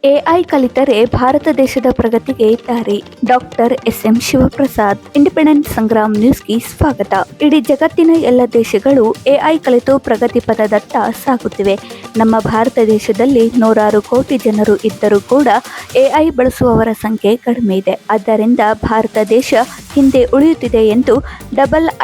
AI ಕಲಿತರೆ ಭಾರತ ದೇಶದ ಪ್ರಗತಿಗೆ ದಾರಿ. Doctor SM. Shivaprasad. Independent Sangram ನ್ಯೂಸ್ಗೆ ಸ್ವಾಗತ. ಇಡೀ ಜಗತ್ತಿನ ಎಲ್ಲ ದೇಶಗಳು ಎಐ ಕಲಿತು ಪ್ರಗತಿ ಪಥದತ್ತ ಸಾಗುತ್ತಿವೆ. ನಮ್ಮ ಭಾರತ ದೇಶದಲ್ಲಿ 106 ಕೋಟಿ ಜನರು ಇದ್ದರೂ ಕೂಡ ಎಐ ಬಳಸುವವರ ಸಂಖ್ಯೆ ಕಡಿಮೆ ಇದೆ. ಆದ್ದರಿಂದ ಭಾರತ ದೇಶ ಹಿಂದೆ ಉಳಿಯುತ್ತಿದೆ ಎಂದು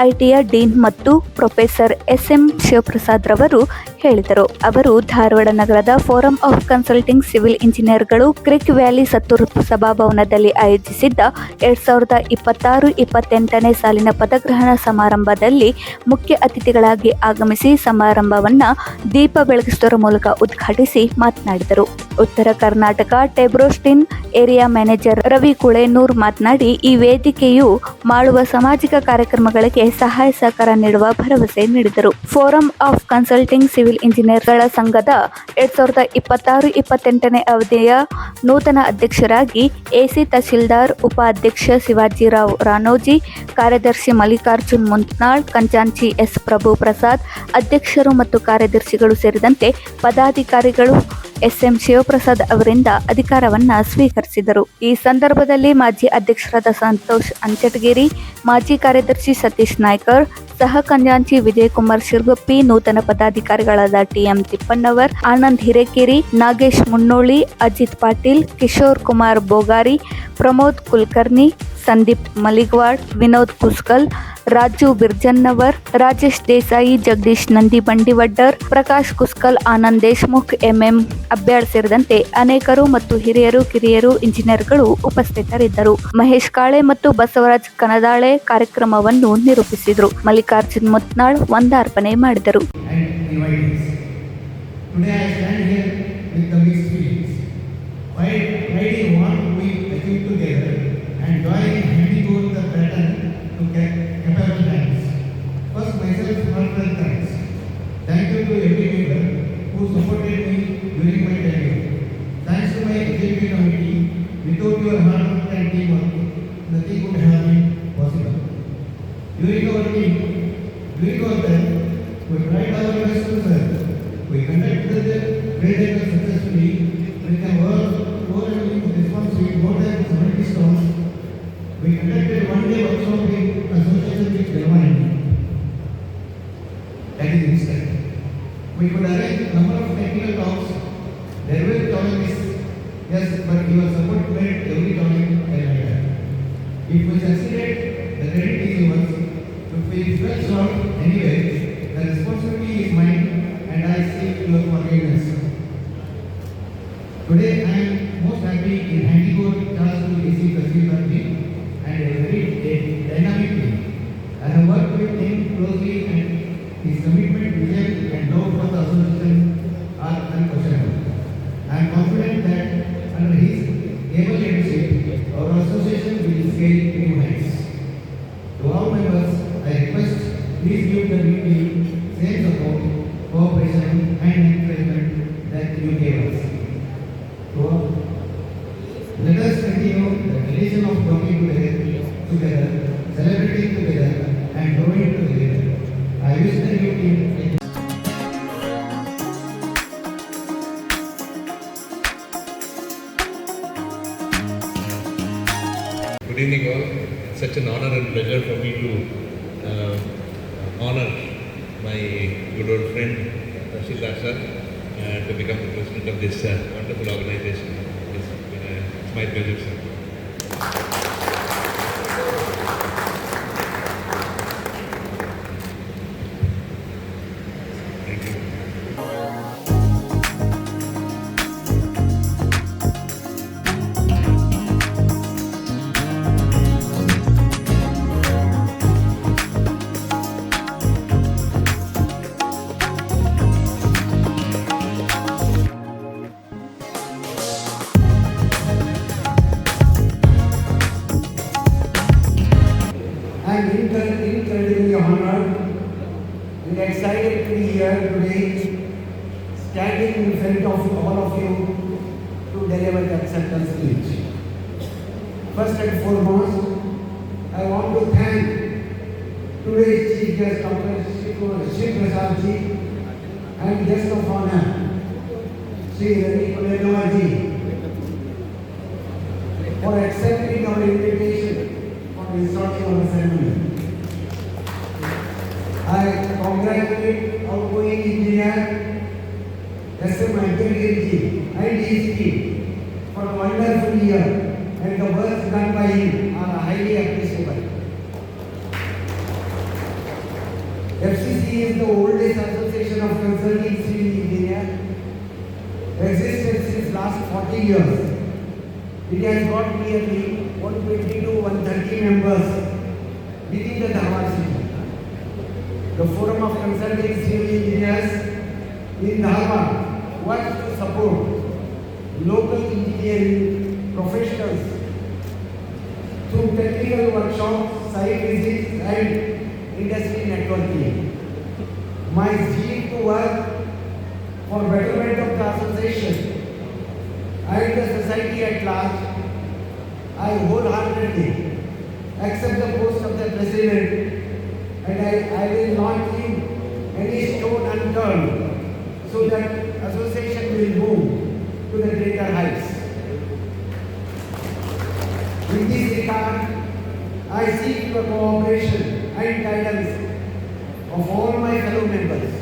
ಐಐಟಿಯ ಡೀನ್ ಮತ್ತು ಪ್ರೊಫೆಸರ್ ಎಸ್.ಎಂ. ಶಿವಪ್ರಸಾದ್ ರವರು ಹೇಳಿದರು. ಅವರು ಧಾರವಾಡ ನಗರದ ಫೋರಂ ಆಫ್ ಕನ್ಸಲ್ಟಿಂಗ್ ಸಿವಿಲ್ ಇಂಜಿನಿಯರ್ಗಳು ಕ್ರಿಕ್ ವ್ಯಾಲಿ ಸತ್ತೂರು ಸಭಾಭವನದಲ್ಲಿ ಆಯೋಜಿಸಿದ್ದ 2026-28ನೇ ಸಾಲಿನ ಪದಗ್ರಹಣ ಸಮಾರಂಭದಲ್ಲಿ ಮುಖ್ಯ ಅತಿಥಿಗಳಾಗಿ ಆಗಮಿಸಿ ಸಮಾರಂಭವನ್ನ ದೀಪ ಬೆಳಗಿಸುವುದರ ಮೂಲಕ ಉದ್ಘಾಟಿಸಿ ಮಾತನಾಡಿದರು. ಉತ್ತರ ಕರ್ನಾಟಕ ಟೆಬ್ರೋಸ್ಟಿನ್ ಏರಿಯಾ ಮ್ಯಾನೇಜರ್ ರವಿ ಕುಳೇನೂರ್ ಮಾತನಾಡಿ, ಈ ವೇದಿಕೆಯು ಮಾಡುವ ಸಾಮಾಜಿಕ ಕಾರ್ಯಕ್ರಮಗಳಿಗೆ ಸಹಾಯ ಸಹಕಾರ ನೀಡುವ ಭರವಸೆ ನೀಡಿದರು. ಫೋರಂ ಆಫ್ ಕನ್ಸಲ್ಟಿಂಗ್ ಸಿವಿಲ್ ಇಂಜಿನಿಯರ್ಗಳ ಸಂಘದ 2026-28ನೇ ಅವಧಿಯ ನೂತನ ಅಧ್ಯಕ್ಷರಾಗಿ ಎಸಿ ತಹಶೀಲ್ದಾರ್, ಉಪಾಧ್ಯಕ್ಷ ಶಿವಾಜಿರಾವ್ ರಾಣೋಜಿ, ಕಾರ್ಯದರ್ಶಿ ಮಲ್ಲಿಕಾರ್ಜುನ್ ಮುಂತ್ನಾಳ್, ಖಜಾಂಚಿ ಎಸ್. ಪ್ರಭು ಪ್ರಸಾದ್, ಅಧ್ಯಕ್ಷರು ಮತ್ತು ಕಾರ್ಯದರ್ಶಿಗಳು ಸೇರಿದಂತೆ ಪದಾಧಿಕಾರಿಗಳು ಎಸ್.ಎಂ. ಶಿವಪ್ರಸಾದ್ ಅವರಿಂದ ಅಧಿಕಾರವನ್ನ ಸ್ವೀಕರಿಸಿದರು. ಈ ಸಂದರ್ಭದಲ್ಲಿ ಮಾಜಿ ಅಧ್ಯಕ್ಷರಾದ ಸಂತೋಷ್ ಅಂಚಟಗಿರಿ, ಮಾಜಿ ಕಾರ್ಯದರ್ಶಿ ಸತೀಶ್ ನಾಯ್ಕರ್, ಸಹ ಖಜಾಂಚಿ ವಿಜಯಕುಮಾರ್ ಶಿರ್ಗಪ್ಪಿ, ನೂತನ ಪದಾಧಿಕಾರಿಗಳಾದ ಟಿ.ಎಂ. ತಿಪ್ಪಣ್ಣವರ್, ಆನಂದ್ ಹಿರೇಕೆರಿ, ನಾಗೇಶ್ ಮುನ್ನೋಳಿ, ಅಜಿತ್ ಪಾಟೀಲ್, ಕಿಶೋರ್ ಕುಮಾರ್ ಬೋಗಾರಿ, ಪ್ರಮೋದ್ ಕುಲಕರ್ಣಿ, ಸಂದೀಪ್ ಮಲಿಗ್ವಾಡ್, ವಿನೋದ್ ಕುಸ್ಕಲ್, ರಾಜು ಬಿರ್ಜನ್ನವರ್, ರಾಜೇಶ್ ದೇಸಾಯಿ, ಜಗದೀಶ್ ನಂದಿ ಬಂಡಿವಡ್ಡರ್, ಪ್ರಕಾಶ್ ಕುಸ್ಕಲ್, ಆನಂದ್ ದೇಶ್ಮುಖ್, ಎಂಎಂ ಅಬ್ಯಾಳ್ ಸೇರಿದಂತೆ ಅನೇಕರು ಮತ್ತು ಹಿರಿಯರು ಕಿರಿಯರು ಇಂಜಿನಿಯರ್ಗಳು ಉಪಸ್ಥಿತರಿದ್ದರು. ಮಹೇಶ್ ಕಾಳೆ ಮತ್ತು ಬಸವರಾಜ್ ಕನದಾಳೆ ಕಾರ್ಯಕ್ರಮವನ್ನು ನಿರೂಪಿಸಿದರು. ಮಲ್ಲಿಕಾರ್ಜುನ್ ಮುತ್ನಾಳ್ ವಂದಾರ್ಪಣೆ ಮಾಡಿದರು. Thank you to every member who supported me during my tenure. Thanks to my executive committee. Without your hard work and teamwork, nothing would have been possible. During our time, we tried our best to serve. We conducted the trade successfully. We can work overwhelming response with more than 70 stores. We conducted one-day workshop with association with Germany. That is instant. We could arrange a number of technical talks. There were challenges, yes, but your support made every challenge a lighter. If we succeeded, the credit is yours. If we fell short anyway, the responsibility is mine, and I seek your forgiveness. Today, I am most happy in handing over task to AC Tashilkar ji and a very dynamic team. I have worked with him closely, and his commitment, vision, and love for the association are unquestionable. I am confident that under his able leadership, our association will scale new heights. To all members, I request, please give the new team same support, cooperation, and encouragement that you gave us. To all, let us continue the tradition of working together, celebrating together, and growing together. I wish the new team. Good evening all. It's such an honor and pleasure for me to honor my good old friend Tashildar sir to become the president of this wonderful organization. It's my pleasure, sir. I am incredibly honored and excited to be here today, standing in front of all of you to deliver the acceptance speech. First and foremost, I want to thank today's Chief Guest, Dr. Shiv Prasad ji, and guest of honor, Sri Ravi Kulenoor ji, for a wonderful year, and the works done by him are highly appreciable. FCC is the oldest association of consulting civil engineers, existed since last 40 years. It has got nearly 120 to 130 members within the Dharwad city. The Forum of Consulting Civil Engineers in Dharwad works to support local engineering professionals through technical workshops, site visits and industry networking. My zeal to work for betterment of the association and the society at large, I wholeheartedly accept the post of the president, and I will not leave any stone unturned so that association will move to the greater heights. In this regard, I seek the cooperation and guidance of all my fellow members.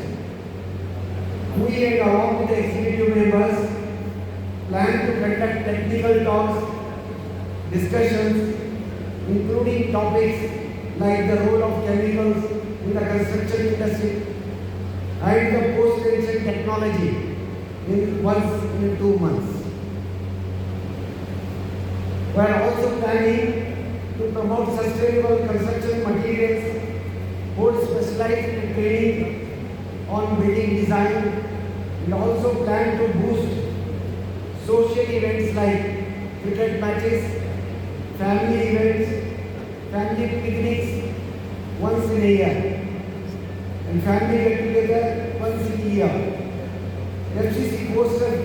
We and along with the executive members plan to conduct technical talks, discussions, including topics like the role of chemicals in the construction industry and the post-tension technology once in 2 months. We are also planning to promote sustainable construction materials, hold specialized training on building design, and also plan to boost social events like cricket matches, family events, family picnics once in a year, and family get-together once in a year. FCC fosters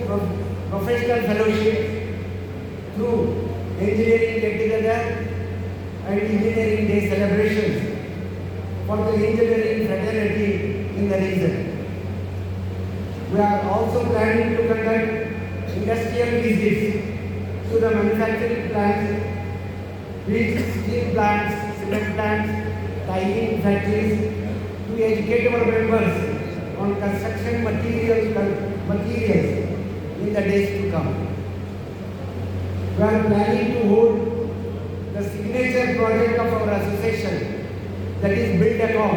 professional fellowship through engineering get-together and engineering day celebrations for the engineering fraternity in the region. We are also planning to conduct industrial visits to the manufacturing plants, which steel plants, cement plants, tire factories, to educate our members on construction materials in the days to come. We are planning to hold the signature project of our association, that is Build a Com,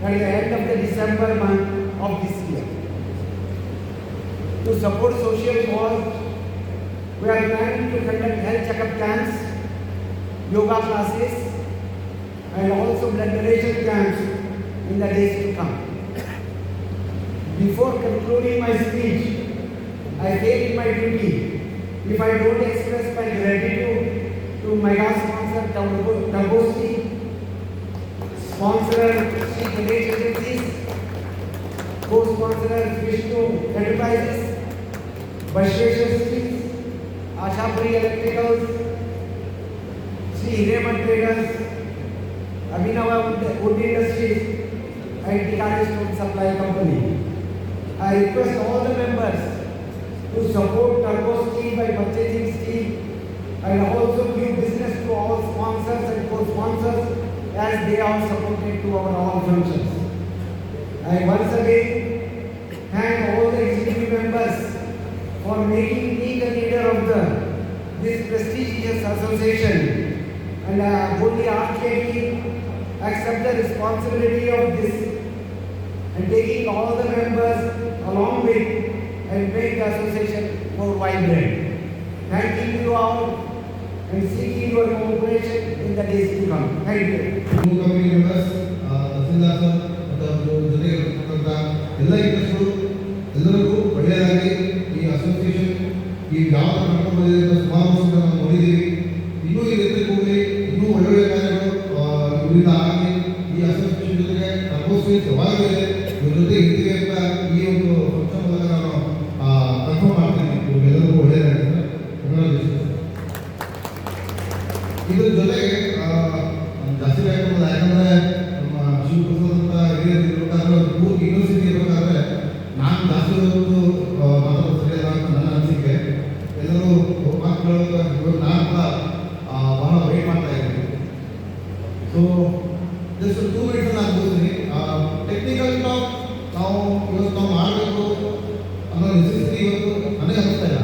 at the end of the December month of this year. To support social cause, we are planning to conduct health checkup camps, yoga classes, and also blood donation camps in the days to come. Before concluding my speech, I fail in my duty if I don't express my gratitude to mega sponsor Dagosti, sponsor Sri Ganesh Agencies, co-sponsor Vishnu Enterprises, Bashveshwar Streets, Ashapuri Electricals, Sri Hireman Traders, Abhinava Wood Industries, and Tikari Stone Supply Company. I request all the members to support Turbo Steel by purchasing steel and also give business to all sponsors and co-sponsors as they are supported to our all functions. I once again thank all the executive members for making me the leader of this prestigious association, and I only heartily accept the responsibility of this and taking all the members along with and make the association more vibrant. Thanking you all and seeking your cooperation in the days to come. Thank you. Two committee members, tahsildar sir ಮತ್ತು ಅವರ ಜೊತೆಗೆ ಇರತಕ್ಕಂಥ ಎಲ್ಲ ಇಂಟ್ರೆಸ್ಟ್ಗಳು ಎಲ್ಲರಿಗೂ ಒಳ್ಳೆಯದಾಗಿ ಈ association ಈ ಯಾವ ಥರ ನಡ್ಕೊಂಡು ಬಂದಿದೆ ಅಂತ ಸುಮಾರು ವರ್ಷದಿಂದ ನಾವು ನೋಡಿದ್ದೀವಿ. ಇನ್ನೂ ಈ ರೀತಿ ಹೋಗಿ ಇನ್ನೂ ಒಳ್ಳೊಳ್ಳೆ ಕಾರ್ಯಗಳು ಇವರಿಂದ ಆಗಿ ಈ ಅಸೋಸಿಯೇಷನ್ ಜೊತೆಗೆ ಅಸೋಸಿಯೇಟ್ ಯಾವಾಗಲೂ ಇದೆ, ಇವ್ರ ಜೊತೆ ಇರ್ತೀವಿ ಅಂತ ಈ ಒಂದು ಫಂಕ್ಷನ್ ಮೂಲಕ ನಾನು ಕನ್ಫರ್ಮ್ ಮಾಡ್ತೀನಿ. ಇವ್ರಿಗೆಲ್ಲರಿಗೂ ಒಳ್ಳೆಯದಾಗಿದೆ. ಇದ್ರ ಜೊತೆಗೆ ಜಾಸ್ತಿ ಬೇಕಾಗ್ತದೆ, ಯಾಕಂದರೆ ನಮ್ಮ ಶಿವಪ್ರಸಾದ್ ಅಂತ ಹಿರಿಯರು ಇರಬೇಕಾದ್ರೆ ಪೂರ್ತಿ ಯೂನಿವರ್ಸಿಟಿ ಇರಬೇಕಾದ್ರೆ ನಾನು ಜಾಸ್ತಿ ಹೊತ್ತು ಮಾತಾಡೋದು ಸರಿಯಲ್ಲ ಅಂತ ನನ್ನ ಅನಿಸಿಕೆ. ಎಲ್ಲರೂ ಮಾತುಗಳು ಇವಾಗ ನಾನು ಕೂಡ ಬಹಳ ವೇಟ್ ಮಾಡ್ತಾ ಇದ್ದೀನಿ. ಸೊ ಜಸ್ಟ್ 2 ಮಿನಿಟ್ಸ್ ನಾನು ಕೂರ್ತೀನಿ. ಟೆಕ್ನಿಕಲ್ ಟಾಕ್ ನಾವು ಇವತ್ತು ನಾವು ಮಾಡಬೇಕು ಅನ್ನೋ ನೆಸೆಸಿಟಿ ಇವತ್ತು ನನಗೆ ಅನಿಸ್ತಾ ಇಲ್ಲ.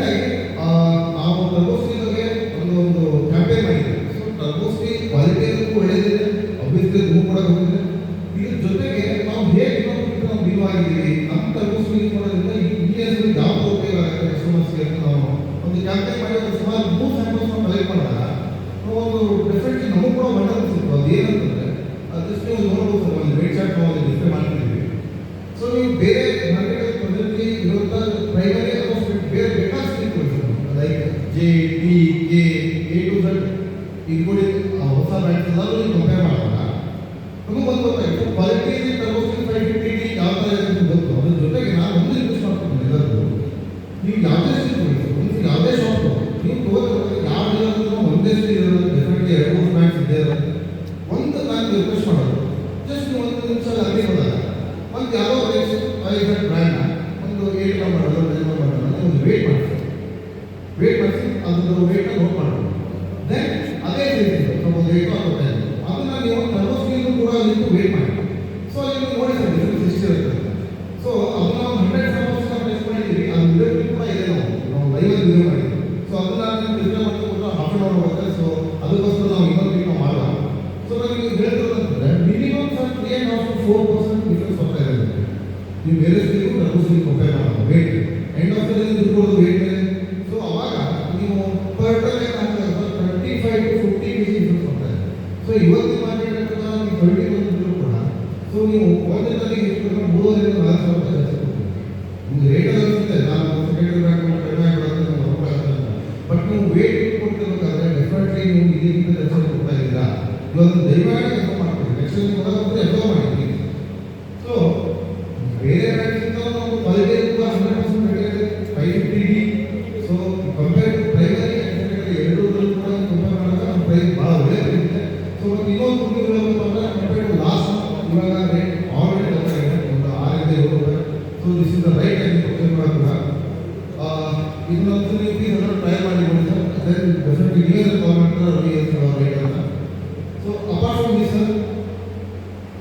ಆಗಿ ನಾವು ಟರ್ಬೋಸ್ಟಿ ಬಗ್ಗೆ ಒಂದು ಕ್ಯಾಂಪೇನ್ ಮಾಡಿದ್ವಿ. ಸೊ ಟರ್ಬೋಸ್ಟಿ ಕ್ವಾಲಿಟಿಗೂ ಒಳ್ಳೆಯದಿದೆ, ಅಭಿವೃದ್ಧಿ ಮೂವ್ ಕೂಡ ಹೋಗಿದೆ. ಇದ್ರ ಜೊತೆಗೆ ನಾವು ಹೇಗೆ ಇನ್ನೊಂದು ನಾವು ಬಿಡುವಾಗಿದ್ದೀವಿ, ನಮ್ಮ ಟರ್ಬೋಸ್ಟಿ ಯೂಸ್ ಮಾಡೋದ್ರಿಂದ ಇಂಡಿಯನ್ಸ್ ಯಾವ ಉಪಯೋಗ ಆಗುತ್ತೆ ಕಸ್ಟಮರ್ಸ್ಗೆ ಅಂತ ನಾವು ಒಂದು ಕ್ಯಾಂಪೇನ್ ಮಾಡಿ ಒಂದು ಸುಮಾರು 3 ಸ್ಯಾಂಪಲ್ಸ್ ನಾವು ಕಲೆಕ್ಟ್ ಮಾಡಿದಾಗ ಒಂದು ಡೆಫಿನೆಟ್ಲಿ ನಮಗೂ ಕೂಡ ಒಳ್ಳೆ ಅನಿಸುತ್ತೆ. ಅದು ಏನಂತಂದರೆ ಅದಷ್ಟೇ ಒಂದು ನೋಡ್ಬೋದು ಸರ್, ಒಂದು ವೇಟ್ ಚಾರ್ಟ್ ನಾವು ಡಿಸ್ಪ್ಲೇ ಮಾಡ್ತಿದ್ದೀವಿ. ಸೊ ನೀವು ಬೇರೆ ಮಾರ್ಕೆಟಲ್ಲಿ ಪ್ರೆಸೆಂಟ್ಲಿ ಇರುವಂಥ ಪ್ರೈಮರಿ ಅಸೋಸಿಯೇಟ್ ಬೇರೆ ಬೇಕಾದಷ್ಟು like J D K A to Z including ಹೊಸ ಬ್ರ್ಯಾಂಡ್ಸ್ ಎಲ್ಲರೂ ನೀವು ಕಂಪೇರ್ ಮಾಡಿದಾಗ ನಮಗೆ ಒಂದು ಗೊತ್ತಾಯಿತು ಕ್ವಾಲಿಟಿ ಟರ್ಬೋಸ್ಟಿ 550 ಯಾವ ಥರ ಇದೆ ಅಂತ ಗೊತ್ತು. ಅದ್ರ ಜೊತೆಗೆ ನಾನು ಒಂದು ರಿಕ್ವೆಸ್ಟ್ ಮಾಡ್ತೀನಿ ಎಲ್ಲರಿಗೂ, ನೀವು ಯಾವುದೇ ಒಂದು ಯಾವುದೇ ಶಾಪ್ ನೀವು ತಗೋದ್ರೆ ಯಾವ ಒಂದೇ ಸರಿ ಇರೋದು ಡೆಫಿನೆಟ್ಲಿ 2-3 ಬ್ರ್ಯಾಂಡ್ಸ್ ಇದೆ. ಒಂದು ನಾನು ರಿಕ್ವೆಸ್ಟ್ ಮಾಡೋದು, ಜಸ್ಟ್ ನೀವು ಒಂದು ನಿಮಿಷ ಅಂಗಡಿ ಹೋದಾಗ ಒಂದು ಯಾವುದೋ ಬ್ರ್ಯಾಂಡ್ನ ಒಂದು 8 ಮಾಡೋದು 9 ಮಾಡೋದು ಒಂದು ವೇಟ್ ಮಾಡಿಸಿ ಅದ್ರ ವೇಟ್ನ ನೋಟ್ ಮಾಡೋದು. ದೆನ್ ಅದೇ ರೀತಿ ಒಂದು 8 ಆಗುತ್ತೆ ಅದನ್ನು ನೀವು ಟರ್ಬೋಸ್ಟಿಗೂ ಕೂಡ ನೀವು ವೇಟ್ ಮಾಡಿ. ಸೊ ನೀವು ನೋಡಿ ಸರ್ ಡಿಫ್ರೆನ್ಸ್ ಎಷ್ಟಿರುತ್ತೆ. ಸೊ ಅದನ್ನ ನಾವು 100 ಸ್ಯಾಂಪಲ್ಸ್ ಟೆಸ್ಟ್ ಮಾಡಿದ್ದೀವಿ. ಅದು ವಿಡಿಯೋ ಕೂಡ ಇದೆ, ನಾವು ಲೈವಲ್ಲಿ ವಿಡಿಯೋ ಮಾಡಿದ್ದೀವಿ. ಸೊ ಅದನ್ನ ನೀವು ಡಿಸ್ಪ್ಲೇ ಮಾಡ್ಕೊಂಡು ಹಾಫ್ ಆನ್ ಅವರ್ ಹೋಗುತ್ತೆ. ಸೊ ಅದಕ್ಕೋಸ್ಕರ ನಾವು ಇನ್ನೊಂದು ನಾವು ಮಾಡೋಣ. ಸೊ ನಾನು ನೀವು ಹೇಳ್ತಿರೋದಂತಂದರೆ ಮಿನಿಮಮ್ ಸರ್ 3.5-4% ಡಿಫ್ರೆನ್ಸ್ ಬರ್ತಾ ಇದೆ. ನೀವು ಬೇರೆ ಸ್ಟೀಗೂ ಟರ್ಬೋಸ್ಟಿಗೂ ಕಂಪೇರ್ ಮಾಡೋದು weight end of the day ದುಡ್ಡು ವೇಟ್ ಇದೆ. ಸೊ ಅವಾಗ ನೀವು ಪರ್ ಟನ್ 35-50 kg ಡಿಫ್ರೆನ್ಸ್ ಬರ್ತಾ ಇದೆ. ಸೊ ಇವತ್ತಿನ ಮಾರ್ಕೆಟ್ ನೀವು 20 ಬಂದಿದ್ರು ಕೂಡ ಸೊ ನೀವು ಒಂದೇ ತಲೆಗೆ ಎಷ್ಟು 3-4 ಸಾವಿರ ಜಾಸ್ತಿ ಕೊಡ್ತೀವಿ. ನಿಮ್ಗೆ ರೇಟ್ ಅನಿಸುತ್ತೆ ನಾನು ಸೆಕೆಂಡ್ ಬ್ರ್ಯಾಂಡ್ ಕಡಿಮೆ ಆಗಿರೋದು ಬಟ್ ನೀವು ವೇಟ್ ಕೊಡ್ತಿರ್ಬೇಕಾದ್ರೆ ಡೆಫಿನೆಟ್ಲಿ ನೀವು ಇದಕ್ಕಿಂತ ಜಾಸ್ತಿ ಕೊಡ್ತಾ ಇದ್ದೀರಾ. ಇವಾಗ ದಯಮಾಡಿ ಎಫೋ ಮಾಡ್ತೀವಿ, ನೆಕ್ಸ್ಟ್ ಹೋಗೋದ್ರೆ ಎಫೋ ಮಾಡಿದ್ವಿ. ಸೊ ಬೇರೆ ಬ್ರ್ಯಾಂಡ್ಗಿಂತ ನಾವು ಕ್ವಾಲಿಟಿ ಕೂಡ 100% ಬೇಕಾಗಿದೆ 550D. So compare to primary ಎರಡೂರಲ್ಲೂ ಕೂಡ ಕಂಪೇರ್ ಮಾಡಿದಾಗ ನಮ್ಮ ಪ್ರೈಸ್ ಭಾಳ ಒಳ್ಳೆ ಇದೆ. ಸೊ ಮತ್ತು ಇನ್ನೊಂದು ಹೇಳಬೇಕಂದ್ರೆ ಕಂಪೇರ್ ಟು ಲಾಸ್ಟ್ ಇವಾಗ ರೇಟ್ ಆಲ್ರೆಡಿ ಗೊತ್ತಾಗಿದೆ ಒಂದು 6-7 ರೂಪಾಯಿ. So this is the right time purchase ಮಾಡೋದಿಲ್ಲ. ಇನ್ನೊಂದು ನೀವು ಪ್ಲೀಸ್ ಅದನ್ನು ಟ್ರೈ ಮಾಡಿ ನೋಡಿ ಸರ್. ದೆನ್ ಡೆಫಿನೆಟ್ಲಿ ನೀವೇ ಗೌರ್ಮೆಂಟ್ ರೈಟ್ ಅಂತ. So apart from this sir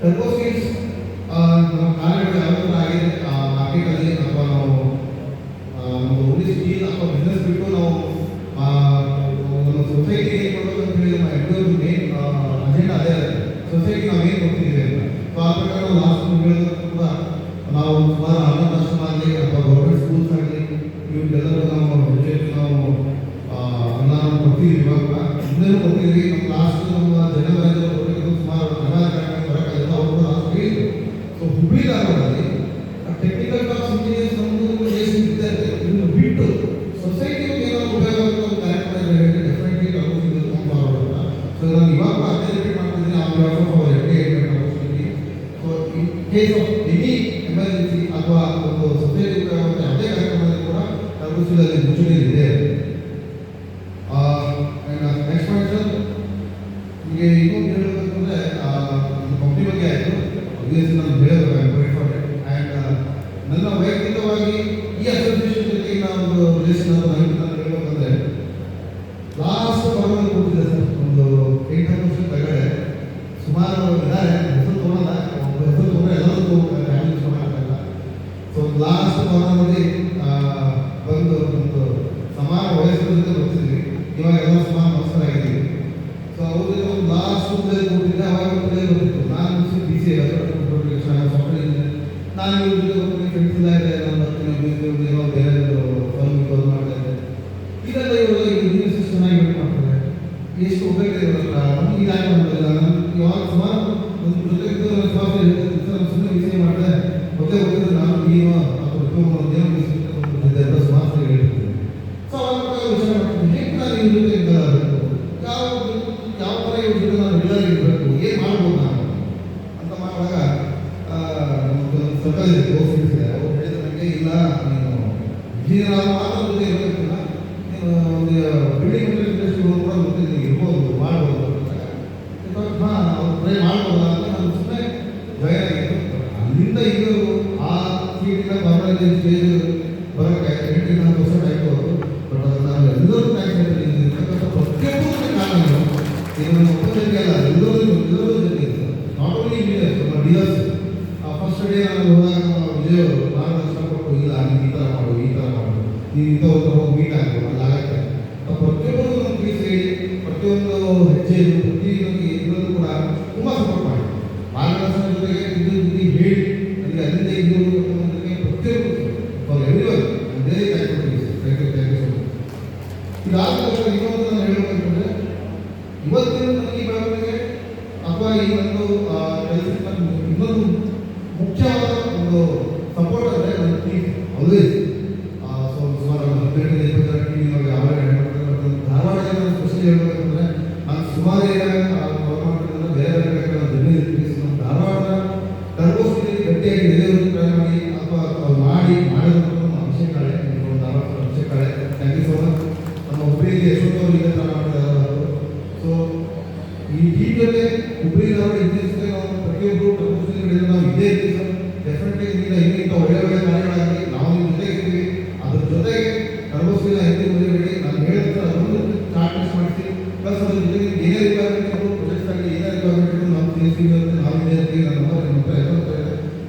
ಟರ್ಬೋಸ್ಟಿಸ್ ನಮ್ಮ ಕಾರ್ಯಗಳು ಯಾವ ಥರ ಆಗಿದೆ ಮಾರ್ಕೆಟಲ್ಲಿ ಅಥವಾ ನಾವು ಒಂದು ಓನ್ಲಿ ಸ್ಟೀಲ್ ಅಥವಾ ಬಿಸ್ನೆಸ್ ಬಿಟ್ಟು ನಾವು ನಮ್ಮ ಸೊಸೈಟಿಗೆ ಏನು ಕೊಡೋದು ಅಂತ ಹೇಳಿ ನಮ್ಮ ಎಡ್ಡೋದು ಮೇನ್ ಅಜೆಂಡಾ ಅದೇ ಸೊಸೈಟಿ ನಾವು ಏನು ಕೊಡ್ತಿದ್ದೀವಿ ಅಂತ. ಸೊ ಆ ಪ್ರಕಾರ ನಾವು ಲಾಸ್ಟ್ ಹೇಳಿದ್ರು ಕೂಡ ನಾವು ಸುಮಾರು ಅನಾಥ ಆಶ್ರಮ ಆಗಲಿ ಅಥವಾ ಗೌರ್ಮೆಂಟ್ ಸ್ಕೂಲ್ಸ್ ಆಗಲಿ ಇವುಗಳೆಲ್ಲರೂ ನಾವು ನಾವು ಅನುದಾನ ಕೊಡ್ತೀವಿ. ಇವಾಗ ಮುಂದೆನೂ ಕೊಡ್ತೀವಿ. ನಮ್ಮ ಲಾಸ್ಟ್ ನಮ್ಮ ಜನವರಿ ಸುಮಾರು ಬರೋಕ್ಕಾಗಿಲ್ಲ ಅವರು ಲಾಸ್ಟ್ ಹೇಳಿದ್ರು. ಸೊ ಹುಬ್ಬಳ್ಳಿ ಧಾರವಾಡದಲ್ಲಿ ಟೆಕ್ನಿಕಲ್ ಕ್ಲಾಸ್ ಇಂಜಿನಿಯರ್ಸ್ ನಮ್ಮದು ಇದೆ. ಇದನ್ನು ಬಿಟ್ಟು ಸೊಸೈಟಿಗೆ ಏನಾದ್ರು ಉಪಯೋಗ ಆಗುವ ಒಂದು ಕಾರ್ಯಕ್ರಮ ಹೇಳಿ ಡೆಫಿನೆಟ್ಲಿ ಟರ್ಬೋಸ್ಟಿ ಅಂತ. ಸೊ ನಾನು ಇವಾಗ ಅದೇ ರಿಪೀಟ್ ಮಾಡ್ತಿದ್ದೀನಿ ಆನ್ ಬಿಹಾಫ್ ಆಫ್ ಅವರ್ ಟರ್ಬೋಸ್ಟಿ. So in case of any emergency ಅಥವಾ ಒಂದು ಸೊಸೈಟಿ ಉಪಯೋಗ ಯಾವುದೇ ಕಾರ್ಯಕ್ರಮದಲ್ಲಿ ಕೂಡ ಟರ್ಬೋಸ್ಟಿದಲ್ಲಿ ಮುಂಚೂಣಿ ಇದೆ. ನೆಕ್ಸ್ಟ್ ಪಾಯಿಂಟ್ ಸರ್, ನಿಮಗೆ ಇನ್ನೊಂದು ಹೇಳಬೇಕಂದ್ರೆ ಕಂಪ್ನಿ ಬಗ್ಗೆ ಆಯಿತು. ಅಬ್ವಿಯಸ್ಲಿ ನಾನು ಹೇಳಬೇಕು ಆ್ಯಂಡ್ ನನ್ನ ವೈಯಕ್ತಿಕವಾಗಿ ಈ ಅಸೋಸಿಯೇಷನ್ ಜೊತೆ ನಾವು ರಿಲೇಷನ್ ಅಂತ ಹೇಳಬೇಕಂದ್ರೆ ಲಾಸ್ಟ್ ಪರವಾಗಿ ಕೊಟ್ಟಿದೆ ಸರ್. ಒಂದು 8 ವರ್ಷದ ಕೆಳಗಡೆ ಸುಮಾರು ಇದ್ದಾರೆ, ಹೆಸರು ತೊಗೊಳಲ್ಲ, ಹೆಸರು ತೊಗೊಂಡ್ರೆ ಎಲ್ಲರೂ ಫ್ಯಾಮಿಲಿ ತೊಗೊಳಕ್ಕಾಗಲ್ಲ. ಸೊ ಲಾಸ್ಟ್ ಪರವಾಗಿ ಬಂದು ಒಂದು ಸಮಾನ ವಯಸ್ಸಿನ ಜೊತೆ ಬರ್ತಿದ್ವಿ. ಇವಾಗ ಎಲ್ಲ ಸಮಾನ ವಯಸ್ಸರಾಗಿದ್ದೀವಿ. ಸೊ ಅವ್ರ ಜೊತೆ ಒಂದು ಲಾಸ್ಟ್ ಕೊಟ್ಟಿದ್ದೆ. ಅವಾಗ ಗೊತ್ತಿತ್ತು ನಾನು BC ಸಾಫ್ಟ್ವೇರ್ ಇಂಜಿನಿಯರ್. ನಾನು ಇವ್ರ ಜೊತೆ ಹೋಗ್ತೀನಿ, ಫ್ರೆಂಡ್ಸ್ ಎಲ್ಲ ಇದೆ, ನಾನು ಬರ್ತೀನಿ ಏನೋ ಬೇರೆ ಫರ್ಮ್ ಕಾಲ್ ಮಾಡ್ತಾ ಇದ್ದೆ. ಇದೆಲ್ಲ ಇವಾಗ ಇಂಜಿನಿಯರ್ಸ್ ಚೆನ್ನಾಗಿ ಹೇಳಿ ಮಾಡ್ತಾರೆ. ಎಷ್ಟು ಉಪಯೋಗ ಇರೋಲ್ಲ ನಮ್ಗೆ ಇದಾಗಿ ಮಾಡೋದಿಲ್ಲ. ನಾನು ಇವಾಗ ಸುಮಾರು ಒಂದು ಜೊತೆ ನಾನು ಸುಮ್ಮನೆ ವಿಷಯ ಮಾಡಿದೆ ಗೊತ್ತಿದ್ರೆ ನಾನು ನೀವು ಅಥವಾ ಏನೋ ಸುಮಾರು ಹೇಳಿರ್ತೀನಿ. ಸೊ ಅವಾಗ ವಿಷಯ ಮಾಡ್ತೀನಿ ಹೇಗೆ ನಾನು ಇವ್ರ ಜೊತೆ ಇರಬೇಕು, ಯಾವ ಥರ ಇವ್ರ ಜೊತೆ ನಾನು ರಿಲರ್ ಇರಬೇಕು, ಏನು ಮಾಡ್ಬೋದು ನಾನು ಅಂತ ಮಾಡುವಾಗ ಸರ್ಕಾರ ಇದೆ ಅವ್ರು ಹೇಳಿದ ನನಗೆ ಇಲ್ಲ ನೀನು ಇಂಜಿನಿಯರ್ ಮಾತ್ರ ಜೊತೆ ಇರಬೇಕಿಲ್ಲ, ನೀನು ಒಂದು ಬಿಲ್ಡಿಂಗ್ ಇಂಡಸ್ಟ್ರಿ ಕೂಡ ಜೊತೆ ನೀವು ಇರ್ಬೋದು ಮಾಡ್ಬೋದು ಹಾಂ ಅವ್ರು ಟ್ರೈ ಮಾಡ್ಬೋದಾ ಅಂತ ನಾನು ಸುಮ್ಮನೆ ಜಾಯ್ನ್ ಆಗಿತ್ತು. ಅಲ್ಲಿಂದ ಇದು ಆ ಸೀಟಿಂದ ಪರ್ಮನೆಂಟ್ ಸ್ಟೇಜ್ ಬರೋಕ್ಕೆ 8-9% ಆಯಿತು ಅವರು. ಬಟ್ ಅದು ನಾವು ಎಲ್ಲರೂ ಟ್ಯಾಕ್ಸ್ ಇರ್ತಕ್ಕಂಥ ಪ್ರತಿಯೊಬ್ಬರು ಕಾರಣ ಇದು ನಮ್ಮ ಒಬ್ಬರಿಗೆ ಅಲ್ಲ, ಎಲ್ಲರೂ ಜೊತೆ ಇದೆ. ನಾಟ್ ಓನ್ಲಿ ಇಂಜಿನಿಯರ್ಸ್, ನಮ್ಮ ಡೀಲರ್ಸ್. ಫಸ್ಟ್ ಡೇ ನಾನು ಹೋದಾಗ ವಿಜಯ್ ಮಾರ್ಗದರ್ಶನ ಕೊಟ್ಟು ಇಲ್ಲ ನೀವು ಈ ಥರ ಮಾಡು ನೀವು ಇಂಥವ್ರ ಹೋಗಿ ಮೀಟ್ ಆಗ್ಬೋದು ಅಲ್ಲಾಗತ್ತೆ. ಪ್ರತಿಯೊಬ್ಬರು ನಮ್ಮ ಪ್ಲೀಸ್ ಹೇಳಿ, ಪ್ರತಿಯೊಂದು ಹೆಜ್ಜೆಯಲ್ಲೂ ಪ್ರತಿಯೊಂದು ಇದರಲ್ಲೂ ಕೂಡ ತುಂಬ ಸಪೋರ್ಟ್ ಮಾಡಿ, ಮಾರ್ಗದರ್ಶನ ಜೊತೆಗೆ ಇದು ಹೇಳಿ ನನಗೆ ಅಲ್ಲಿಂದ ಇದು ಅನ್ನೋದಕ್ಕೆ ಪ್ರತಿಯೊಬ್ಬರು for everyone very thank you so much. ಇದಾದ ತಕ್ಷಣ ಇನ್ನೊಂದು ನಾನು ಹೇಳಬೇಕಂತಂದರೆ, ಇವತ್ತಿನ ನನಗೆ ಈ ಬೆಳವಣಿಗೆ ಅಥವಾ ಈ ಒಂದು ಕೆಲಸಕ್ಕೆ ಇನ್ನೊಂದು ಮುಖ್ಯವಾದ ಒಂದು ಸಪೋರ್ಟ್ ಅಂದರೆ ನನ್ನ ಟೀಮ್ ಆಲ್ವೇಸ್. ಸೊ ಸುಮಾರು 18-20 ಟೀಮ್ ಇವಾಗ ಯಾವಾಗ ಧಾರವಾಡದಿಂದ ಸ್ಪೆಷಲಿ ಹೇಳಬೇಕಂದ್ರೆ, ನಾನು ಸುಮಾರು ಗೌರ್ಮೆಂಟ್ನಿಂದ ಬೇರೆ ಬೇರೆ ಕಡೆ ನಮ್ಮ ಧಾರವಾಡದ ಕರ್ಗೋಸ್ಕರ ಗಟ್ಟಿಯಾಗಿ ನೆಲೆಯೋದು ಟ್ರೈ ಮಾಡಿ ಅಥವಾ ಮಾಡೋದು ನಮ್ಮ ಅಭಿಷೇಕಳೆ, ಧಾರವಾಡ ಅಭಿಷೇಕಳೆ. Thank you so much. ನಮ್ಮ ಹುಬ್ಬಳ್ಳಿಗೆ ಯಶವಂತವರು ಇದೇ ಥರ ಮಾಡ್ತಾರೆ. ಸೊ ಈ ಟೀಮ್ ಜೊತೆ ಹುಬ್ಬಳ್ಳಿ ಧಾರವಾಡ ಇದ್ದೇ ನಾವು ಪ್ರತಿಯೊಬ್ಬರು ಕರ್ಗೋಸ್ಕರ ನಾವು ಇದ್ದೇ ಇರ್ತೀವಿ ಸರ್. ಡೆಫಿನೆಟ್ಲಿ ಇಂಥ ಒಳ್ಳೆ ಒಳ್ಳೆ ಕಾರ್ಯಗಳಾಗಲಿ ನಾವು ನಿಮ್ಮ ಜೊತೆ ಇರ್ತೀವಿ. ಅದ್ರ ಜೊತೆಗೆ ಕರ್ಗೋಸ್ಕರ ಹೆಂಗೆ ಮುಂದೆ ನಾನು ಹೇಳಿದ ಅದೊಂದು ಚಾರ್ಟ್ ಮಾಡಿಸಿ, ಪ್ಲಸ್ ಅದ್ರ ಜೊತೆಗೆ ಏನೇ ರಿಕ್ವೈರ್ಮೆಂಟ್ ಪ್ರೊಜೆಕ್ಟ್ಸ್ ಆಗಲಿ ಏನೇ ರಿಕ್ವೈರ್ಮೆಂಟ್ ನಾವು ತಿಳಿಸ್ತೀವಿ ಅಂತ ನಾವು ಇದೇ ಇರ್ತೀವಿ. ನನ್ನ ನಂಬರ್ ನಿಮ್ಮ ಹತ್ರ ಇರುತ್ತೆ.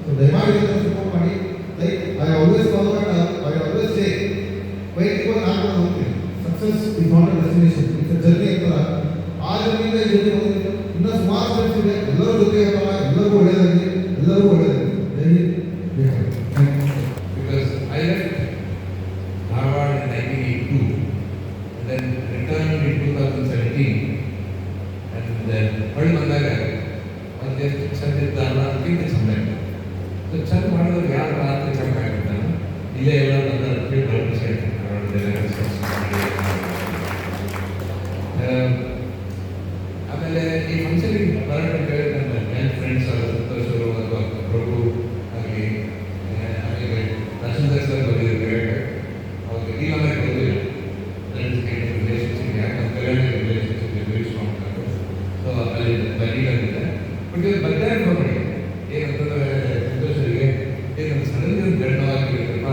ಸೊ ದಯಮಾಡಿ ಸಪೋರ್ಟ್ ಮಾಡಿ. Like I always follow I always say ವೈಯಕ್ತಿಕವಾಗಿ ನಾನು ಕೂಡ ಹೋಗ್ತೀನಿ, success is not a destination, it's a journey ಅಂತಾರ. ಆ ಜರ್ನಿಯಿಂದ ಈ ಜೊತೆ ಹೋಗಿದ್ದು ಇನ್ನೂ ಸುಮಾರು ಫ್ರೆಂಡ್ಸ್ ಇದೆ. ಎಲ್ಲರೂ ಜೊತೆ ಇರ್ತಾವ, ಎಲ್ಲರಿಗೂ ಒಳ್ಳೆಯದಾಗಲಿ, ಎಲ್ಲರಿಗೂ ಒಳ್ಳೆಯದಾಗಲಿ. Because I left Harvard in 1982 and then returned in 2017 and then ಹೊಳ್ಳಿ ಬಂದಾಗ ಮತ್ತೆ ಚಂದ ಇದ್ದಾರಲ್ಲ ಅದಕ್ಕಿಂತ ಚಂದ ಇತ್ತು. ಸೊ ಚಂದ ಮಾಡಿದ್ರೆ ಯಾರು ರಾತ್ರಿ ಚಂದ ಆಗಿರ್ತಾನೆ ಇಲ್ಲೇ ಎಲ್ಲ ಬಂದ ಆಮೇಲೆ ಈ ಫಂಕ್ಷನ್ಗೆ ಬರೋಕ್ಕೆ ನನ್ನ ಫ್ರೆಂಡ್ಸ್ ಸಂತೋಷ್ ಅವರು ಅಥವಾ ಪ್ರಭು ಆಗಲಿ ಆಮೇಲೆ ನರಸಿಂಹದಾಸ್ ಸರ್ ಬಂದಿದ್ದಾರೆ. ಅವಾಗ ಈಗ ನಮಗೆ ಬಂದಿಲ್ಲ ರಿಲೇಷನ್ಶಿಪ್, ಯಾಕಂದ್ರೆ ರಿಲೇಷನ್ಶಿಪ್ ವೆರಿ ಸ್ಟ್ರಾಂಗ್ ಆಗುತ್ತೆ. ಸೊ ಅಲ್ಲಿ ಬರೀಲಾಗಿದೆ. ಬಟ್ ಇವ್ರು ಬರ್ತಾರೆ ನೋಡಿ ಏನಂತಂದ್ರೆ ಸಂತೋಷರಿಗೆ ಏನು ಸಡನ್ಲಿ ಒಂದು ಗಂಡವಾಗಿರುತ್ತಪ್ಪ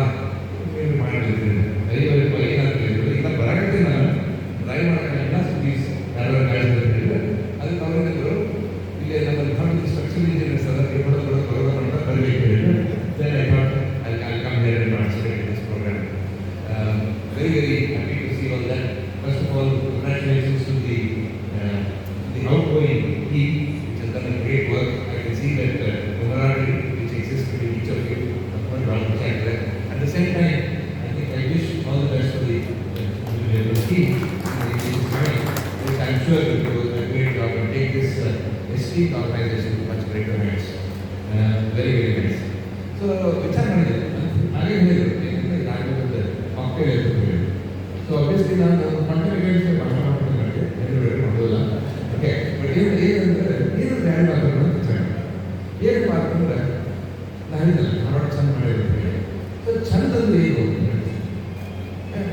ಏನು ಮಾಡಿರ್ತೀನಿ ದಯವಿಟ್ಟು ಏನಾಗ್ತದೆ ಇಲ್ಲ ಬರಕತ್ತೆ ನಾನು ಡ್ರೈವ್ ಮಾಡೋಕ್ಕಾಗಿಲ್ಲ, ಪ್ಲೀಸ್ ಯಾರು ಗಾಡಿ ಅದಕ್ಕೆ ಅವರಿದ್ರು ಇಲ್ಲಿ ನಮ್ಮಲ್ಲಿ ಫಂಡ್ ಸ್ಟ್ರಕ್ಚರ್ ಇಂಜಿನಿಯರ್ಸ್ ಅದ ಬರೋದು ಬರಬೇಕು. Then I thought I'll come here and participate in this program. Very, very happy to see all that. First of all, congratulations to the outgoing team which has done a great work. I can see that camaraderie which exists between each of you. At the same time, I think I wish all the best for the team which is coming. I'm sure that you will do a great job and take this esteemed organization to much greater heights. Very, very nice. So ವಿಚಾರ ಮಾಡಿದೆ ಹಾಗೆ ಹೇಳಿದರು ಏನಂದರೆ ಇದಾಗುತ್ತೆ ಮಕ್ಕಳು ಹೇಳ್ತಿದ್ರು. So obviously ನಾನು ಮಕ್ಕಳಿಗೆ ಮಾತಾಡ್ತೀನಿ ಮಾಡೋಲ್ಲ. ಓಕೆ ಬಟ್ ಏನಂದರೆ ಏನು ಬ್ರ್ಯಾಂಡ್ ಮಾಡ್ಕೊಂಡು ಅಂತ ವಿಚಾರ ಏನು ಮಾಡ್ಕೊಂಡ್ರೆ ನಾನು ಹೇಳಿದ್ದಲ್ಲ ಧಾರವಾಡ ಚಂದ ಮಾಡಿರುತ್ತೆ. ಸೊ ಚಂದ ಅಂದರೆ ಏನು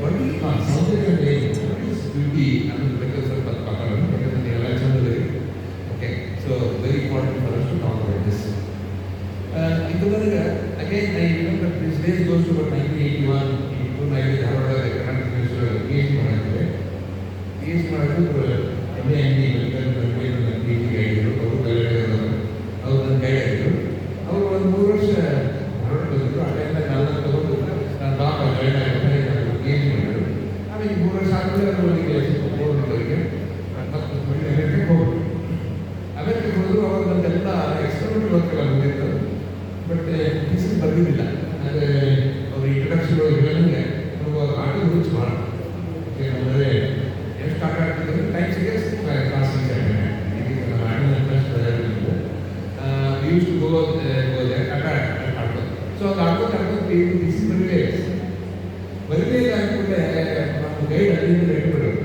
ಒಳ್ಳೆ ಸೌಂದರ್ಯ ಏನು ಬ್ಯೂಟಿ ಅನ್ನೋದು ಬೇಕಾದ್ರೆ ಸ್ವಲ್ಪ ಮಾತಾಡೋಣ, ಯಾಕಂದರೆ ನೀವೆಲ್ಲ ಚಂದದಲ್ಲಿ. Okay so very important for us to talk about this. Again, I remember this days goes to about 1981, 82, I was Harvard PhD ಮಾಡಿದ್ದೆ. PhD ಮಾಡಿದ್ರು MA ಮೆಡಿಕಲ್ PhD ಆಗಿದ್ರು. ಅವರು ಅವ್ರು ನನ್ನ ಗೈಡ್ ಆಗಿದ್ರು. ಅವರು ಒಂದು 3 ವರ್ಷ ಹಾರ್ವರ್ಡ್ ಬಂದಿದ್ರು. ಆ ಟೈಮ್ದಾಗ ನಾನು ತಗೊಂಡು ನಾನು ಡಾಕ್ಟರ್ ಗೈಡ್ ಆಗಿದ್ದು PhD ಮಾಡಿದ್ರು. ಆಮೇಲೆ 3 ವರ್ಷ ಆದಮೇಲೆ ಅವರು ಅವರಿಗೆ ಮತ್ತೆ ಅಮೆರಿಕಕ್ಕೆ ಹೋಗ್ಬಿಟ್ಟು ಅಮೆರಿಕಕ್ಕೆ ಹೋದ್ರು. ಅವಾಗ ನಮ್ದೆಲ್ಲ ಎಕ್ಸ್ಪೆರಿಮೆಂಟ್ ವರ್ಕ್ ಎಲ್ಲ ಬಂದಿತ್ತು. ಬಟ್ ಥೀಸಿಸ್ ಬರ್ತಿದ್ದಿಲ್ಲ. ಅಂದರೆ ಅವ್ರ ಇಂಟ್ರಡಕ್ಷನ್ ಹೇಳಿದಂಗೆ ನಾವು ಆಟೋ ಹುಚ್ಚು ಮಾಡಿ ಅಂದರೆ ಎಷ್ಟು ಆಟ ಆಡ್ತಿದ್ರೆ ಟೈಮ್ ಸಿಗೇ class auto interest use to go ಆಟ ಆಡ್ಬೋದು. ಸೊ ಅದು ಆಡ್ಕೊಂಡು ಥೀಸಿಸ್ ಬರಲೇ ಇಲ್ಲ ಅಂದ್ಕೊಂಡೆ ನಮ್ಮ ಗೈಡ್ ಅಲ್ಲಿಂದ ಇಟ್ಬಿಡೋರು.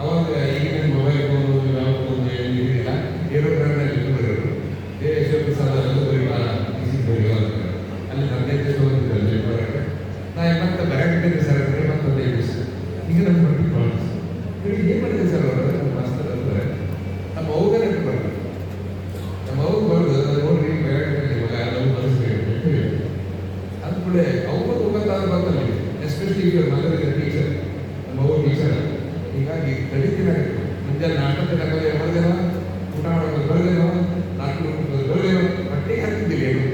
ಅವಾಗ ಈಗಿನ ಮೊಬೈಲ್ ಫೋನು ಯಾವ ಫೋನ್ ಏನಿಲ್ಲ, ಏರೋಪ್ಲೇನಲ್ಲಿ ಇಟ್ಬಿಡೋರು. ಶಿವಪ್ರಸಾದ ಎಲ್ಲೂ ಬರೀಬಾರ ಅಲ್ಲಿ 15 ದಿವಸ ಹೋಗ್ತಿದ್ದಲ್ಲಿ ಬರೋಕ್ಕೆ ನಾ ಮತ್ತೆ ಬರೋಕ್ಕಿದ್ದೆ ಸರ್ ಅಂದರೆ ಮತ್ತೆ 15 ದಿವಸ ಈಗ ನಮ್ಮ ಮಟ್ಟಿಗೆ ಪ್ರಾಬ್ಲಮ್ಸ್ ಇವ್ರಿಗೆ ಏನು ಮಾಡಿದೆ ಸರ್ ಅವರು ನಮ್ಮ ಮಾಸ್ತರ್ ಅಂದರೆ ನಮ್ಮ ಅವ್ಗನೇ ಬರೋದು. ನಮ್ಮ ಅವ್ಗೆ ಬರೋದು ನೋಡ್ರಿ ಬರೋಕ್ಕೆ ಇವಾಗ ಎಲ್ಲವೂ ಕಲಿಸ್ಬೇಕು ಅಂದ್ಕೂಡೆ ಅವ್ರು ಹೋಗೋಕ್ಕಾದ್ರೂ ಬರ್ತಲ್ಲ. ಎಸ್ಪೆಷಲಿ ಈಗ ಮಗನಿಗೆ ಟೀಚರ್, ನಮ್ಮ ಅವ್ರ ಟೀಚರ್. ಹೀಗಾಗಿ ಕಲಿತೀನಾಗಿತ್ತು. ಮುಂಜಾನೆ ನಾಟಕ ತಗೊಳ್ಳಿ ಹೊರದೇನೋ, ಊಟ ಮಾಡೋದು ಹೊರದೇನೋ, ನಾಲ್ಕು ಹೊರದೇನೋ ಮಟ್ಟಿಗೆ ಹಾಕ್ತಿದ್ದಿಲ್ಲ ಏನು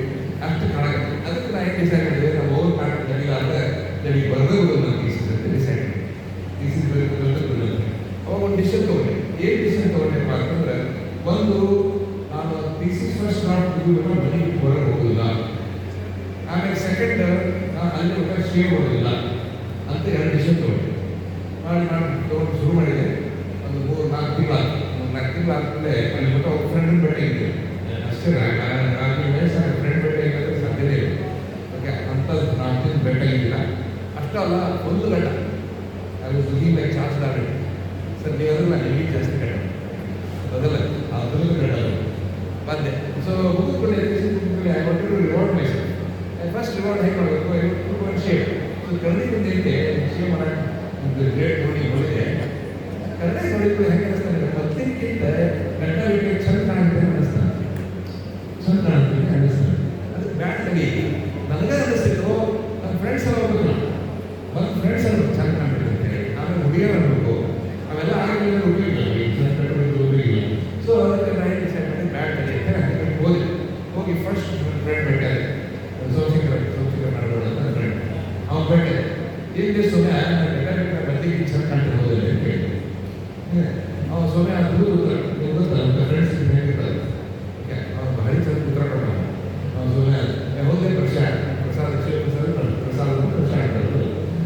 ಅಷ್ಟು ಕಾಣಕ್ಕೆ. ಅದಕ್ಕೆ ನಾನು ಏನು ಡಿಸೈಡ್ ಮಾಡಿದೆ, ನಮ್ಮ ಅವ್ರ ಕಾಣಕ್ಕೆ ನಮಗೆ ಬರದೇ ಬಿಡೋದು ನನ್ನ ಟೀಚರ್. ಡಿಸಿಷನ್ ತೊಗೊಂಡೆ. ಏನು ಡಿಸಿಷನ್ ತೊಗೊಂಡೆಪ್ಪ ಅಂತಂದ್ರೆ, ಒಂದು ನಾನು ಥೀಸಿಸ್ ಫಸ್ಟ್ ಡ್ರಾಫ್ಟ್ ಮುಗಿದ್ಬಿಟ್ಟು ಮನೆಗೆ ಹೊರಗೆ ಹೋಗೋದಿಲ್ಲ. ಆಮೇಲೆ ಸೆಕೆಂಡ್ ನಾನು ಅಲ್ಲಿ ಬೇಕಾದ್ರೆ ಸ್ಟೇ ಮಾಡೋದಿಲ್ಲ ಅಂತ 2 ಡಿಸಿಷನ್ ತೊಗೊಂಡೆ. ನಾನು ತೊಗೊಂಡು ಶುರು ಮಾಡಿದೆ. ಒಂದು 3-4 ತಿಂಗಳು ಆದಮೇಲೆ ಅಲ್ಲಿ ಬಿಟ್ಟು ಅವ್ರ ಫ್ರೆಂಡ್ ಭೇಟಿ ಇದ್ದೆ ಅಷ್ಟೇ. ಫ್ರೆಂಡ್ ಭೇಟಿ ಆಗಿದ್ರೆ ಸಾಧ್ಯತೆ ಇಲ್ಲ. ಓಕೆ, ಅಂಥದ್ದು 4 ದಿನ ಭೇಟಿ ಆಗಿಲ್ಲ. ಅಷ್ಟೇ ಅಲ್ಲ, 1 ಗಂಟೆ ಅದು ಸುದ್ದಿಯಿಂದ ಚಾರ್ಜ್ ಆಗಿ ಸರ್ ನೀವೆಲ್ಲ ನಿಮಗೆ ಜಾಸ್ತಿ ಕಟ್ಟೆ ಅದಲ್ಲ ಅದರಲ್ಲೂ ಕಟ್ಟಲ್ಲ ಬಂದೆ. ಸೊ ಮುಗಿದ್ಕೊಂಡು I want to reward myself. First reward ಹೇಗೆ ಮಾಡಬೇಕು, ಶೇವ್. ಸೊ ಕನ್ನಡಿ ಬಂದಿದ್ದೆ ಶೇವ್ ಮಾಡೋಣ ಒಂದು ಗ್ರೇಟ್ ನೋಡಿದೆ. ಕನ್ನಡಿ ನೋಡಿದ್ರೆ ಹೆಂಗೆ ಅನಿಸ್ತಾನೆ, ಮೊದಲಿಗಿಂತ ಗಂಟ ಬಿಟ್ಟು ಚಂದ ಕಾಣುತ್ತೆ ಅನ್ನಿಸ್ತಾನೆ, ಚಂದ ಕಾಣುತ್ತೆ ಅನ್ನಿಸ್ತಾನೆ. ಅದು ಬ್ಯಾಡ್ ನಡಿ ನನಗೆ ಅನ್ನಿಸ್ತಿತ್ತು. ನನ್ನ ಫ್ರೆಂಡ್ಸ್ ಎಲ್ಲ ಹೋಗೋದಿಲ್ಲ, ನನ್ನ ಫ್ರೆಂಡ್ಸ್ ಎಲ್ಲ ಚಂದ ಕಾಣ್ಬೇಕು ಅಂತ ಹೇಳಿ ಆಮೇಲೆ ಹುಡುಗಿಯರು ಅನ್ಬೇಕು. ಅವೆಲ್ಲ ಆಗಲಿಲ್ಲ, ಉಪಯೋಗಿಲ್ಲ. ಸೊ ಅದಕ್ಕೆ ನಾನು ಡಿಸೈಡ್ ಮಾಡಿ ಬ್ಯಾಡ್ ನಡಿ ಅಂತ ಹೋಗಿ ಫಸ್ಟ್ ನನ್ನ ಫ್ರೆಂಡ್ ಬೇಕಾದ್ರೆ ಸೋಮಶೇಖರ ಮಾಡಬೇಡ ಅಂತ ಫ್ರೆಂಡ್ ಅವ್ನು ಬೇಟೆ ಇಲ್ಲಿ ಸೊಮ್ಮೆ ಗಂಟೆಗೆ ಚಂದ ಕಾಣ್ತಾರೆ ಹೋದಿಲ್ಲ ಅಂತ ಹೇಳಿ ಅವ್ನು ಸೊಮ್ಮೆ ಅದು ಗೊತ್ತಲ್ಲ ಫ್ರೆಂಡ್ಸ್ ಹೇಳ್ತಾರೆ. ಓಕೆ, ಅವ್ನು ಭಾರಿ ಚಂದ ಉತ್ತರ ಕೊಟ್ಟ. ಅವ್ನು ಸೊಮ್ಮೆ ಹೋದೇ ಪ್ರಸಾದ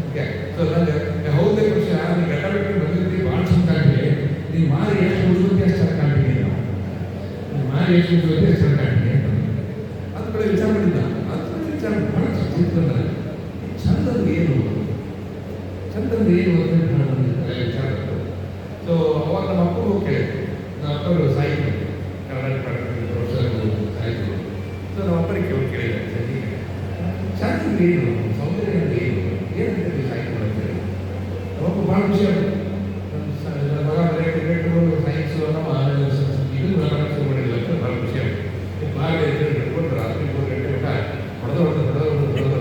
ಓಕೆ. ಸೊ ನನಗೆ ಹೌದೇ ಪಕ್ಷ ನೀನು ಗಂಟ ಬಿಟ್ಟು ಬಂದಿರ್ತಿ ಭಾಳ ಚಂದ ಕಾಣ್ತೀವಿ. ನೀನು ಮಾರಿ ಎಷ್ಟು ಉಳಿಸುತ್ತೆ ಅಷ್ಟು ಚಂದ ಕಾಣ್ತೀನಿ. ನಾವು ಮಾರಿ ಎಷ್ಟು ಉಳಿಸುತ್ತೆ ಅಷ್ಟು ಚಂದ ಕಾಣ್ತೀನಿ ಅಂತ ಅದ್ರ ಕಡೆ ವಿಚಾರ ಮಾಡಿದ್ದ. ಅದ್ರ ವಿಚಾರ ಭಾಳ ಚಿಂತ ಚಂದಂದ್ರೆ ಏನು, ಚಂದಂದ್ರೆ ಏನು ಅಂತ ನಾನು ವಿಚಾರ. ಸೊ ಅವಾಗ ನಮ್ಮ ಅಪ್ಪ ಹೋಗಿ ಕೇಳಿದೆ. ನಮ್ಮ ಅಪ್ಪರು ಸಾಹಿತ್ಯ ಕರ್ನಾಟಕ ಪ್ರೊಫೆಸರ್ ಸಾಹಿತ್ಯ. ಸೊ ನಮ್ಮ ಅಪ್ಪರಿಗೆ ಕೇಳಿದೆ, ಚಂದಂದ್ರೆ ಏನು, ಸೌಂದರ್ಯ ಅಂದ್ರೆ ಏನು, ಏನಂತ ಸಾಹಿತ್ಯ ಅಂತೇಳಿ. ನಮ್ಮಪ್ಪ ಭಾಳ ಖುಷಿ ಆಗುತ್ತೆ. ನನ್ನ ಮಗ ಬರೆಯೋದು ಸೈನ್ಸು ನಮ್ಮ ಇದು ಶುರು ಮಾಡಿಲ್ಲ ಅಂತ ಭಾಳ ಖುಷಿ ಆಗುತ್ತೆ. ಭಾಳ ಇಟ್ಕೊಂಡು ರಾತ್ರಿ 3 ಗಂಟೆ ಊಟ ಹೊಡೆದೋಡ್ದು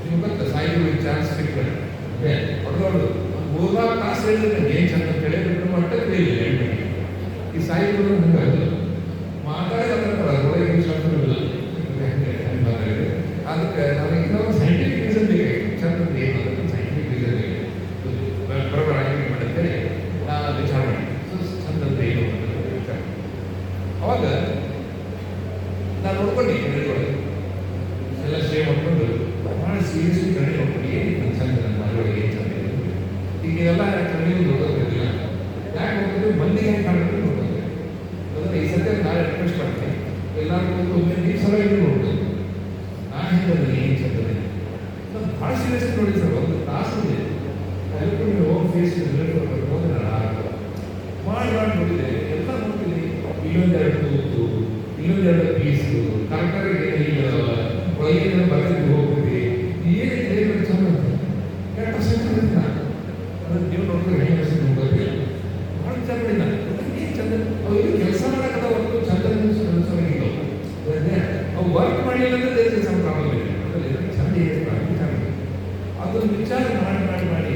ನೀವು ಗೊತ್ತಾ ಸಾಹಿತ್ಯ ಚಾನ್ಸ್ ಸಿಗ್ತದೆ. ಓಕೆ, ಹೊಡೆದೋಡ್ದು ಒಂದು 3-4 ತಾಸು ಹೇಳಿದ್ರೆ ನನಗೆ ಏನು ಚಂದ ಅಂತ ಹೇಳಿ ಬಿಟ್ಟು ಮಟ್ಟಕ್ಕೆ ಹೇಳಿಲ್ಲ ಹೆಣ್ಣಿಗೆ. ಈ ಸಾಹಿತ್ಯಗಳು ನನಗೆ ಅದು ಮಾತಾಡೋದಂದ್ರೆ ಅದರೊಳಗೆ ಏನು ಶಬ್ದವಿಲ್ಲ. ಮಾತಾಡಿದೆ ಅದಕ್ಕೆ ನನಗೆ ಇನ್ನೊಂದು ಸೈಂಟಿಫಿಕ್ ರೀಸನ್ ಬೇಕಾಗಿತ್ತು. ಚಂದ ಏನು ಅದಕ್ಕೆ ಸೈಂಟಿಫಿಕ್ ರೀಸನ್ ಬೇಕಾಗಿತ್ತು. ಬರೋಬರ ಆಗಿ ಮಾಡಂತೇಳಿ ನಾನು ವಿಚಾರ ಮಾಡಿ. ಸೊ ಚಂದ ಏನು ಅಂತ ವಿಚಾರ ಅವಾಗ ನಾನು ನೋಡ್ಕೊಂಡು ಕನ್ನಡಿಯೊಳಗೆ ಎಲ್ಲ ಸೇವ್ ಮಾಡ್ಕೊಂಡು ಭಾಳ ಸೀರಿಯಸ್ಲಿ ಕನ್ನಡಿ ನೋಡ್ಕೊಂಡು ಏನು ಚಂದ ನನ್ನ ಮನೆಯೊಳಗೆ ಏನು ಚಂದ ಇದೆ. ಈಗ ಎಲ್ಲ ಕನ್ನಡಿ ನೋಡೋದಿಲ್ಲ. ಯಾಕೆ ಹೋಗಿದ್ದು ಮಂದಿಗೆ ಹೆಂಗೆ ಕಾಣಬೇಕು ನೋಡೋದು. ಅದನ್ನು ಈ ಸತ್ಯ ನಾನು ರಿಕ್ವೆಸ್ಟ್ ಮಾಡ್ತೀನಿ, ಎಲ್ಲರಿಗೂ ಒಮ್ಮೆ ನೀವು ಸಲ ಇದು ನೋಡ್ಬೋದು. ನಾನು ಹೇಳಿದ್ರೆ ಏನು ಚಂದನೆ ನಾನು ಭಾಳ ಸೀರಿಯಸ್ಲಿ ನೋಡಿ ಸರ್. 1 ತಾಸು ಇದೆ ಅದಕ್ಕೂ ನೀವು ಹೋಗಿ ಫೇಸ್ ಹೋದ್ರೆ ಮಾಡಿ ನೋಡಿದೆ. ಎಲ್ಲ ನೋಡ್ತೀನಿ, ಇಲ್ಲೊಂದೆರಡು ತೂತು, ಇನ್ನೊಂದೆರಡು ಪೀಸು ತರಕಾರಿಗೆ ಒಳಗಿನ ಬಗೆದು ಹೋಗ್ತೀವಿ. ಏನಿದೆ ಚಂದ ಕೆಟ್ಟ ಸಂಗತಿಲ್ಲ. ಅದನ್ನು ನೀವು ನೋಡಿದ್ರೆ ಹೆಂಗೆ ಅನಿಸಿದ್ದು ಗೊತ್ತಿಲ್ಲ. ಭಾಳ ವಿಚಾರ ಮಾಡಿಲ್ಲ ಏನು ಚಂದ. ಅವು ಇದು ಕೆಲಸ ಮಾಡೋಕ್ಕದ ಹೊರತು ಚಂದ ಅನಿಸೋಂಗಿಲ್ಲ. ಅವು ವರ್ಕ್ ಮಾಡಿಲ್ಲ ಅಂದರೆ ಸಮ್ ಪ್ರಾಬ್ಲಮ್ ಇಲ್ಲ. ಅದರಲ್ಲಿ ಚಂದ ಇದೆ ವಿಚಾರ ಅದನ್ನು ವಿಚಾರ ಮಾಡಿ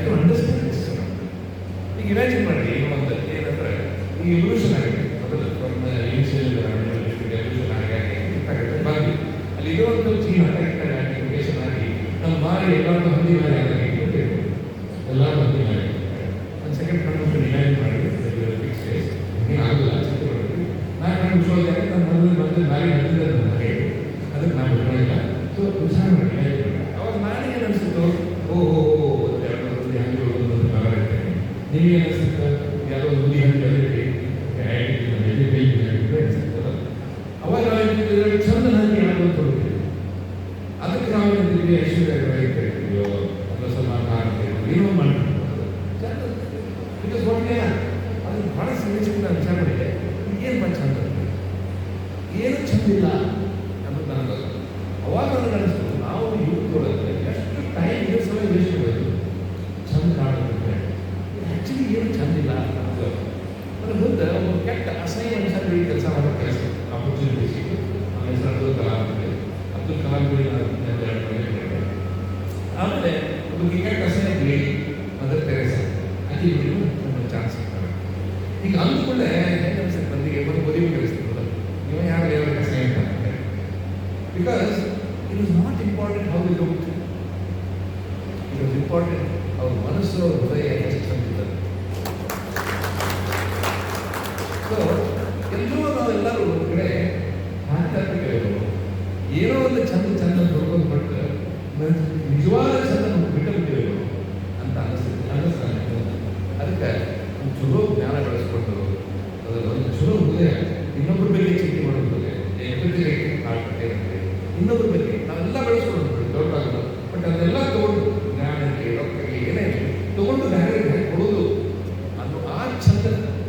ಟು ಅಂಡರ್ಸ್ಟ್ಯಾಂಡ್ ದಿಸ್. ಈಗ ಇಮ್ಯಾಜಿನ್ ಮಾಡಿ ಒಂದು ಏನಂದ್ರೆ ಈ ಎವಲ್ಯೂಷನ್ ಆಗಿದೆ. ಮೊದಲು ಇನಿಷಿಯಲ್ ಎವಲ್ಯೂಷನ್ ಆಗಿ ಬಂದು ಅಲ್ಲಿ ಇರುವಂಥ ಜೀವ ಇಂಟಿಗ್ರೇಷನ್ ಆಗಿ ನಮ್ಮ ಮಾರಿ ಎಲ್ಲರೂ ಹಂದಿ ಮಾರಿ ಆಗಿ ಎಲ್ಲರೂ ಹಂದಿ ಮಾರಿ. ಒಂದು ಸೆಕೆಂಡ್ ಕನ್ಫ್ಯೂಷನ್ ಇಮ್ಯಾಜಿನ್ ಮಾಡಿ ಫಿಕ್ಸ್ ಡೇಸ್ ಏನಾಗಲ್ಲ ಚಿತ್ರ ಮಾಡಿದ್ವಿ. ನಾನು ಕಣ್ಣು ವಿಶ್ವಾಸ ನನ್ನ ಮೊದಲು ಮಾರಿ ಹಂದಿದ ಹೇಳಿ ಅದಕ್ಕೆ ನಾನು ಬಿಡೋಲ್ಲ. ಸೊ ವಿಚಾರ ಮಾಡಿ ಇಮ್ಯಾಜಿನ್ ಮಾಡಿ. ಅವಾಗ ನಾನೇನು ಅನಿಸ್ತು, ಓಹೋ ಹಂಗೆ ಮರ ಇರ್ತೇನೆ. ನಿಮಗೆ ಅನಿಸುತ್ತೆ ಯಾವುದೋ ಒಂದು ಹಂಗೆ ಬೆಳೆದಿರಿ ಅನಿಸುತ್ತಲ್ಲ. ಅವಾಗ ನಾವು ಚಂದ ಹಂಗೆ ಯಾರು ಅಂತ ಹುಡುಕ್ತೀವಿ. ಅದಕ್ಕೆ ನಾವು ಏನಿದ್ದೀವಿ ಐಶ್ವರ್ಯ ಇರ್ತೀವೋ ಅಥವಾ ಸಮಾಧಾನ ಏನೋ ಮಾಡ್ತೀವಿ ಚಂದ. ಬಿಕಾಸ್ ಒಟ್ಟೆ ಅದನ್ನು ಭಾಳ ಸೀರಿಯಸ್ ನಾನು ವಿಚಾರ ಮಾಡಿದೆ. ಏನು ಚಂದ ಏನು ಚಂದಿಲ್ಲ ಅನ್ನೋದು ನನಗೆ ಅವಾಗ ನನಗೆ ಅನಿಸ್ತು, ನಾವು ಯೂತ್ ಒಳಗೆ ಎಷ್ಟು ಟೈಮ್ ಇದೆ ಸಲ ವೇಸ್ಟ್ ಮಾಡೋದು ಚಂದ ಕಾಣೋದಕ್ಕೆ. ಆ್ಯಕ್ಚುಲಿ ಏನು ಚಂದಿಲ್ಲ ಅನ್ನೋದು ನನ್ನ ಮುಂದೆ ಒಂದು ಕೆಟ್ಟ ಅಸಹ್ಯ ಅನ್ಸಲ್ಲಿ ಕೆಲಸ ಮಾಡೋ ಕೆಲಸ ಆಪರ್ಚುನಿಟಿ ಸಿಕ್ಕು. ನನ್ನ ಹೆಸರು ಅಬ್ದುಲ್ ಕಲಾಂ ಆಮೇಲೆ ಒಂದು ಕೆಟ್ಟ ಅಸಹ್ಯ ಲೇಡಿ ಮದರ್ ತೆರೇಸಾ ಅಲ್ಲಿಗೂ ಒಂದು ಚಾನ್ಸ್ ಸಿಗ್ತಾರೆ. ಈಗ ಅಂದ್ಕೊಂಡೆ ಹೆಂಗೆ ಅನ್ಸುತ್ತೆ ಮಂದಿಗೆ ಒಂದು ಮದುವೆ ಕಲಿಸ್ತಿರೋದು ನೀವು ಯಾರು ಯಾವ ಅಸಹ್ಯ ಅಂತ. Because it is not important how we look, it was important ಅವ್ರ ಮನಸ್ಸು ಅವ್ರ ಹೃದಯ ಎಷ್ಟು ಚಂದಿದ್ದಾರೆ. ಇನ್ನೊಬ್ಬರ ಬಗ್ಗೆ ನಾವೆಲ್ಲ ಬೆಳೆಸ್ಕೊಂಡು ದೊಡ್ಡದಾಗೋದು, ಬಟ್ ಅದೆಲ್ಲ ತಗೊಂಡು ಜ್ಞಾನಕ್ಕೆ ರೊಕ್ಕಕ್ಕೆ ಏನೇ ತಗೊಂಡು ಬೇರೆ ಕೊಡೋದು ಅನ್ನೋ ಆ ಚಂದ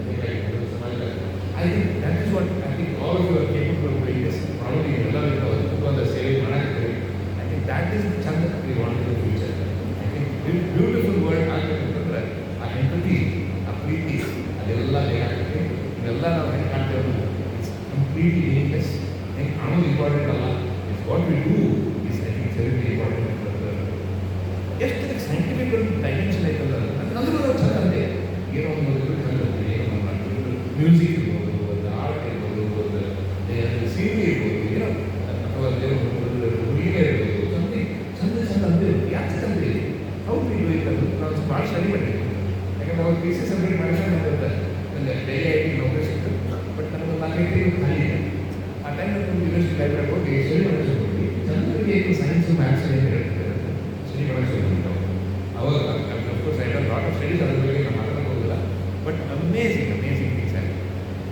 ಬೇಕಾಗಿತ್ತು ಸಮಾಜದಲ್ಲಿ. I think that is what I think all of you are capable of doing this. Probably ಎಲ್ಲರೂ ತುಂಬ ಸೇವೆ ಮಾಡಾಕ್ತೀವಿ. ಐ ಥಿಂಕ್ ದ್ಯಾಟ್ ಇಸ್ ಚಂದ we want to future. I think beautiful word ಆಗಬೇಕಂತಂದ್ರೆ ಆ ಎಂಪತಿ, ಆ ಪ್ರೀತಿ ಅದೆಲ್ಲ ಬೇಕಾಗ್ತದೆ. ಇದೆಲ್ಲ ನಾವು ಹೆಂಗೆ ಕಾಣ್ತೇವೆ, ಇಟ್ಸ್ ಕಂಪ್ಲೀಟ್ಲಿ ಮೀನಿಂಗ್ಲೆಸ್. ಹೆಂಗೆ ಕಾಣೋದು ಇಂಪಾರ್ಟೆಂಟ್ ಅಲ್ಲ, it's what we do is I think very important. ಎಷ್ಟು ಸೈಂಟಿಫಿಕ್ ಡೈಮೆನ್ಷನ್ ಐತಲ್ಲ ಅಂದ್ರೆ ಚಂದ ಅಂತೆ. ಏನೋ ಒಂದು ಚಂದ ಅಂತೆ, ಏನೋ ಒಂದು ಮ್ಯೂಸಿಕ್ ಇರ್ಬೋದು, ಒಂದು ಆರ್ಟ್ ಇರ್ಬೋದು, ಒಂದು ಸೀರೆ ಇರ್ಬೋದು, ಏನೋ ಅಥವಾ ಹುಡುಗಿನೇ ಇರ್ಬೋದು, ಸಮಥಿಂಗ್ ಚಂದ ಚಂದ ಅಂತೆ. ಯಾಕೆ ಚಂದ ಇದೆ ಹೌದು ಇದು ಇರ್ತದೆ. ನಾವು ಭಾಳ ಸ್ಟಡಿ ಮಾಡಿದ್ವಿ. ಯಾಕಂದ್ರೆ ಅವ್ರು ಪಿ ಸಿ ಸಬ್ಮಿಟ್ ಮಾಡಿದ್ರೆ ನನಗೆ ಡೈಲಿ ಐಟಿ ನೌಕರಿ ಸಿಕ್ತು. ಬಟ್ ನನಗೆ 4 ಗಂಟೆಗೆ ಖಾಲಿ ಇದೆ. ಆ ಟೈಮಲ್ಲಿ ಒಂದು ಯೂನಿವರ್ಸಿಟಿ ಲೈಬ್ರರಿ ಹೋಗಿ ಸ್ಟಡಿ ಮಾಡೋಕ್ಕೆ ಹೋಗಿ ಚಂದ್ರಿಗೆ ಸೈನ್ಸು ಮ್ಯಾಥ್ಸ್ ಏನು ಹೇಳ್ತಿದ್ದಾರೆ ಸ್ಟಡಿ ಮಾಡೋಕ್ಕೆ ಹೋಗ್ಬಿಟ್ಟು ಅವಾಗ of course I don't lot of studies ಅದ್ರ ಬಗ್ಗೆ ನಾನು ಮಾತಾಡೋಕೆ ಹೋಗಿಲ್ಲ. ಬಟ್ ಅಮೇಝಿಂಗ್ ಥಿಂಗ್ಸ್ ಆಗಿ.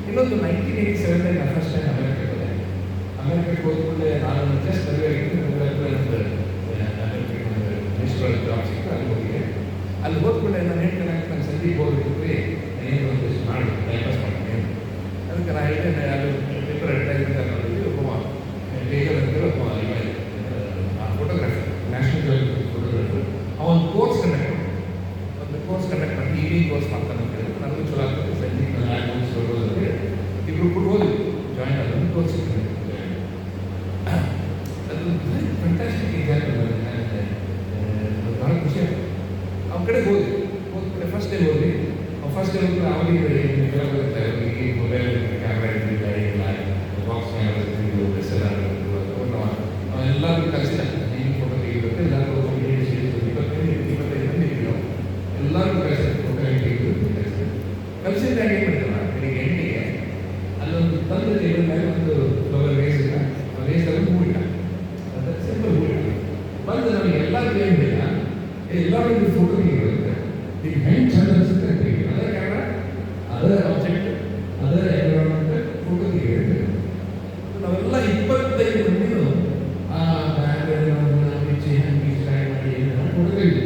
ಇನ್ನೊಂದು 1987 ನಾನು ಫಸ್ಟ್ ಟೈಮ್ ಅಮೆರಿಕಕ್ಕೆ ಹೋದೆ. ಅಮೆರಿಕಕ್ಕೆ ಹೋದ್ಮೇಲೆ ನಾನು ಜಸ್ಟ್ ಮದುವೆ ಆಗಿದ್ದು ಮಿನಿಸ್ಟ್ರಲ್ ಜಾಬ್ ಸಿಕ್ತು, ಅಲ್ಲಿ ಹೋಗಿದೆ. ಅಲ್ಲಿ ಹೋದ್ಮೇಲೆ ನಾನು ಹೇಳ್ತೇನೆ ನಾನು ಸಂಜೆಗೆ ಹೋಗ್ಬಿಟ್ಟು ಏನು ಒಂದಿಷ್ಟು ಮಾಡಿ ಟೈಮ್ ಪಾಸ್ ಮಾಡ್ತೀನಿ. ಅದಕ್ಕೆ ನಾನು ಹೇಳಿದೆ ಅದು ಪೇಪರ್ ಅಡ್ವರ್ಟೈಸ್ಮೆಂಟ್ ನೋಡಿದ್ವಿ. ಒಬ್ಬ ಟೇಗರ್ ಅಂತ ಒಬ್ಬ ಫೋಟೋಗ್ರಾಫರ್, ನ್ಯಾಷನಲ್ ಜಿಯೋಗ್ರಫಿಕ್ ಫೋಟೋಗ್ರಾಫರ್, ಅವನು ಕೋರ್ಸ್ ಕಂಡಕ್ಟ್ ಮಾಡಿ ಈವ್ನಿಂಗ್ ಕೋರ್ಸ್ ಮಾಡ್ತಾನೆ ಅಂತ ಹೇಳಿದ್ರು. ನನಗೂ ಚಲೋ ಆಗ್ತದೆ ಸಂಜೆ ಲ್ಯಾಂಗ್ವೇಜ್ ಹೋಗೋದಂದ್ರೆ ಇಬ್ಬರು ಕೂಡ ಹೋದ್ವಿ, ಜಾಯಿನ್ ಆದ ಒಂದು ಕೋರ್ಸ್ ಅದು ಫ್ಯಾಂಟಾಸ್ಟಿಕ್ ಎಕ್ಸಾಂಪಲ್. ಭಾಳ ಖುಷಿ ಆಗ್ತದೆ. ಅವ್ನ ಕಡೆ ಹೋದ್ಕಡೆ ಫಸ್ಟ್ ಡೇ ಹೋದ್ವಿ. ಫಸ್ಟ್ ಡೇ ಹೋಗಿ ಅವನಿಗೆ ಬರುತ್ತೆ, ಅವನಿಗೆ ಮೊಬೈಲ್ ಕ್ಯಾಮ್ರಾ ಇರಲಿಲ್ಲ, ಏನಿಲ್ಲ, ಬಾಕ್ಸ್ ಕ್ಯಾಮ್ರಾ ಡ್ರೆಸ್ ಎಲ್ಲ ಎಲ್ಲರಿಗೂ ಕಲಿಸಿದ ನೀನು ಫೋಟೋ ತೆಗಿಬೇಕು. ಎಲ್ಲರೂ 25 ಮಂದಿ ಇದ್ರು, ಎಲ್ಲರಿಗೂ ಕಲಿಸಿದ ಫೋಟೋ ತೆಗೆದು ಕಲಿಸಿದಾಗ ಏನು ಮಾಡ್ತಾರ ಬೆಳಿಗ್ಗೆ 8ಗೆ ಅಲ್ಲೊಂದು ತಂದು ಟೇಬಲ್ ಮೇಲೆ ಒಂದು ಫ್ಲವರ್ ವೇಸ್ ಇಲ್ಲ, ವೇಸಲ್ಲಿ ಹೂವಿಲ್ಲ, ಅದು ಸಿಂಪಲ್ ಹೂವಿಲ್ಲ. ಬಂದು ನಮಗೆ ಎಲ್ಲರಿಗೂ ಏನು ಬೇಡ, ಎಲ್ಲರಿಗೂ ಫೋಟೋ ತೆಗಿರುತ್ತೆ. ಈಗ ಹೆಂಗೆ ಚಂದ ಅನಿಸುತ್ತೆ ಅಂತ ಹೇಳಿ ಅದರ ಕ್ಯಾಮ್ರಾ, ಅದರ ಆಬ್ಜೆಕ್ಟ್, ಅದರ ಎನ್ವಿರಾನ್ಮೆಂಟ್ ಫೋಟೋ ತೆಗಿರುತ್ತೆ. ನಾವೆಲ್ಲ 25 ಮಂದಿನೂ ಆ ಬ್ಯಾಗ್ರಲ್ಲಿ ನಾವು ಬಿಚ್ಚಿ ಹಂಗೆ ಸ್ಟೈಲ್ ಮಾಡಿ ಫೋಟೋ ತೆಗೆದು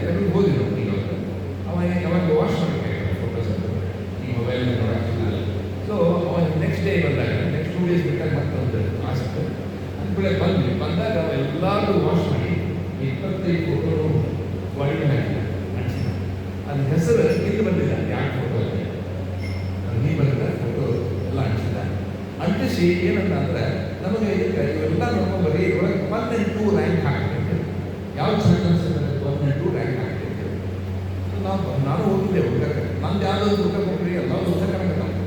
ತೆಗೆದು ಹೋದ್ವಿ ನಾವು. ಈಗ ಅವಾಗ ವಾಶ್ ಮಾಡಬೇಕಾಗಿಲ್ಲ ಫೋಟೋಸ್ ಅಂತ ಈ ಮೊಬೈಲ್ ನೋಡೋಕ್ಕಿಲ್ಲ. ಸೊ ಅವಾಗ ನೆಕ್ಸ್ಟ್ ಡೇ ಬಂದಾಗ ನೆಕ್ಸ್ಟ್ 2 ಡೇಸ್ ಬಿಟ್ಟಾಗ ಮತ್ತೊಂದು ಆಸಕ್ತು ಅಂದ್ಕೂಳೆ ಬಂದಾಗ ಎಲ್ಲರೂ ವಾಶ್ ಮಾಡಿ 25 ಫೋಟೋ ಬಾಡಿ ಹಾಕಿಲ್ಲ ಅಂಟಿಸಿದ. ಅದ್ರ ಹೆಸರು ಇಲ್ಲಿ ಬಂದಿಲ್ಲ, ಯಾಕೆ ಫೋಟೋ ಅಲ್ಲಿ ನೀ ಬಂದಿದ್ದ ಫೋಟೋ ಎಲ್ಲ ಅಂಟಿಸಿ ಏನಂತ ಅಂದರೆ ನಮಗೆ ಇದಕ್ಕೆ ಇವೆಲ್ಲ ನೋಡ್ಕೊಂಡು ಬರೀ ಒಳಗೆ 1 and 2 ರ್ಯಾಂಕ್ ಹಾಕಬೇಕು. ಯಾವ ಚಂದ ಅನಿಸ್ತದೆ 1 and 2 ರ್ಯಾಂಕ್ ಹಾಕಬೇಕು. ನಾನು ಹೋಗಿದ್ದೆ ಹುಡುಗಕ್ಕೆ, ನಂದು ಯಾವುದಾದ್ರು ಹುಡುಗ ಕೊಟ್ಟರೆ ಎಲ್ಲ ಹುಡುಗಕ್ಕೆ.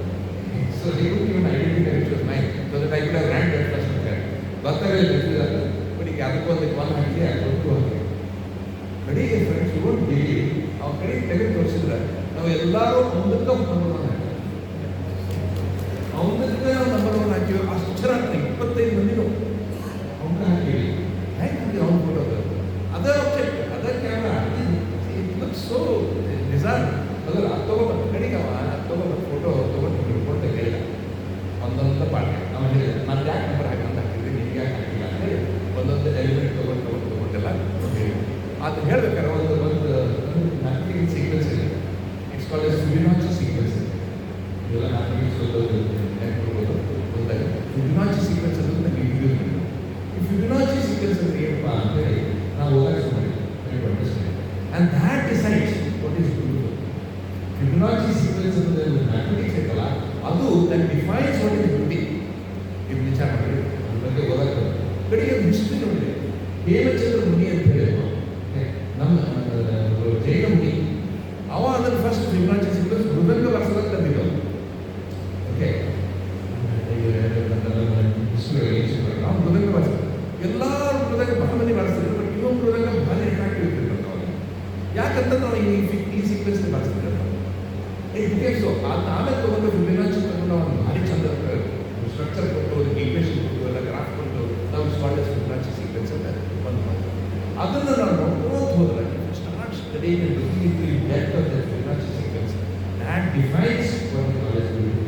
So even identity which was mine, so that I could have rank that first ಅಂತ ಹೇಳಿ ಗೊತ್ತಾಗಲಿಲ್ಲ. ಬಟ್ ಈಗ ಅದಕ್ಕೊಂದು 1 ಹಾಕಿ ಅದಕ್ಕೂ ಹಾಕಿ ಕಡೆಗೆ ಫ್ರೆಂಡ್ಸ್ ಇವನ್ ಡಿಗ್ರಿ ಅವ್ನ ಕಡೆಗೆ ತೆಗೆದು ತೋರಿಸಿದ್ರೆ ನಾವು ಎಲ್ಲರೂ ಒಂದಕ್ಕೆ ನಂಬರ್ 1 ಹಾಕಿವಿ. ಅವನಕ್ಕೆ ನಾವು ನಂಬರ್ 1 ಹಾಕಿವಿ. ಅಷ್ಟು ಚೆನ್ನಾಗಿ 25 ಮಂದಿನೂ ಅವನ್ನ ಹಾಕಿವಿ. ಹೆಂಗೆ ಅವ್ನ ಫೋಟೋ ಅದೇ ಆಬ್ಜೆಕ್ಟ್, ಅದೇ ಕ್ಯಾಮ್ರಾ, ಸೊ ಡಿಸೈನ್ ಅದರ ತೊಗೊಬಂದು ಕಡೆಗೆ ತೊಗೊಬಂದು ಫೋಟೋ ತೊಗೊಂಡು ಹಿಡ್ಕೊಂಡು ಹೇಳಿಲ್ಲ ಒಂದೊಂದು ಪಾಠ. ನಾವು ಹೇಳಿದೆ ನಾನು ಯಾಕೆ ನಂಬರ್ ಹಾಕಂತ ಹಾಕಿದ್ರಿ, ನಿಮ್ಗೆ ಯಾಕೆ ಹಾಕಿಲ್ಲ ಅಂತ ಹೇಳಿ ಒಂದೊಂದು ಎಲಿಮೆಂಟ್ ತೊಗೊಂಡೆಲ್ಲ ಹೇಳಿ ಅದು ಹೇಳ್ಬೇಕಾದ್ರೆ ಒಂದು ಮ್ಯಾಥಮೆಟಿಕಲ್ ಸೀಕ್ವೆನ್ಸ್ ಇದೆ. It's called as Fibonacci sequence. ಇದೆಲ್ಲ ಮ್ಯಾಥಮೆಟಿಕ್ಸ್ ನೆನ್ಪಿಡ್ಬೋದು ಗೊತ್ತಾಗ. ಫಿಬೊನಾಚಿ ಸೀಕ್ವೆನ್ಸ್ ಅನ್ನೋದು ನನಗೆ ಯೂಸ್ ಮಾಡಿ. ಈ ಫಿಬೊನಾಚಿ ಸೀಕ್ವೆನ್ಸ್ ಅಂದರೆ ಏನಪ್ಪ ಅಂತ ಹೇಳಿ ನಾವು ಓದಾಕ್ಸ್ ಮಾಡಿ and that decides what is beautiful. Fibonacci sequence ಅನ್ನೋದು ಮ್ಯಾಥಮೆಟಿಕ್ಸ್ ಐತಲ್ಲ, ಅದು that defines what is beauty. ಇದು ವಿಚಾರ ಮಾಡಿ ಅದ್ರ ಬಗ್ಗೆ ಓದಾಕ ಕಡೆಗೆ ಒಂದು ಹಿಸ್ಟ್ರಿ ನೋಡಿದೆ. ಹೇಮಚಂದ್ರ ಮುನಿ ಅಂತ ಹೇಳಿ ನಮ್ಮ ಜೈನ ಮುನಿ, ಅವ ಅದನ್ನು ಫಸ್ಟ್ ಫಿಬೊನಾಚಿ ಸೀಕ್ವೆನ್ಸ್ ಮೃದಂಗ ಬರ್ಸೋದಕ್ಕೆ ತಂದಿದ್ದವು. ಓಕೆ ನಾವು ಮೃದಂಗ ಬರ್ಸ್ತೀವಿ, ಎಲ್ಲ ಮೃದಂಗ ಬಹಳ ಮಂದಿ ಬರ್ಸ್ತಿದ್ರು. ಬಟ್ ಇನ್ನೊಂದು ಮೃದಂಗ ಭಾಳ ಅಟ್ರಾಕ್ಟಿವ್ ಇರ್ತಿರ್ತಾರೆ. ಯಾಕಂತ ನಾವು ಈ ಸೀಕ್ವೆನ್ಸ್ ಬರ್ಸ್ತಿದ್ರೆ ಸೊ ಆಮೇಲೆ ತೊಗೊಂಡು ಫಿಬೊನಾಚಿ ತಗೊಂಡು ಅವ್ನು ಭಾರಿ ಚಂದ ಸ್ಟ್ರಕ್ಚರ್ ಕೊಟ್ಟು ಅದಕ್ಕೆ ಈಕ್ವೇಷನ್ ಕೊಟ್ಟು ಎಲ್ಲ ಗ್ರಾಫ್ ಕೊಟ್ಟು ನಾವು ಸ್ಟಾರ್ಟ್ ಫಿಬೊನಾಚಿ ಸೀಕ್ವೆನ್ಸ್ ಅಂತ ಒಂದು ಮಾತು. ಅದನ್ನು ನಾವು ನೋಡ್ಕೋತ ಹೋದ್ರೆ start studying and looking into the depth of the Fibonacci sequence that defines what the knowledge will be.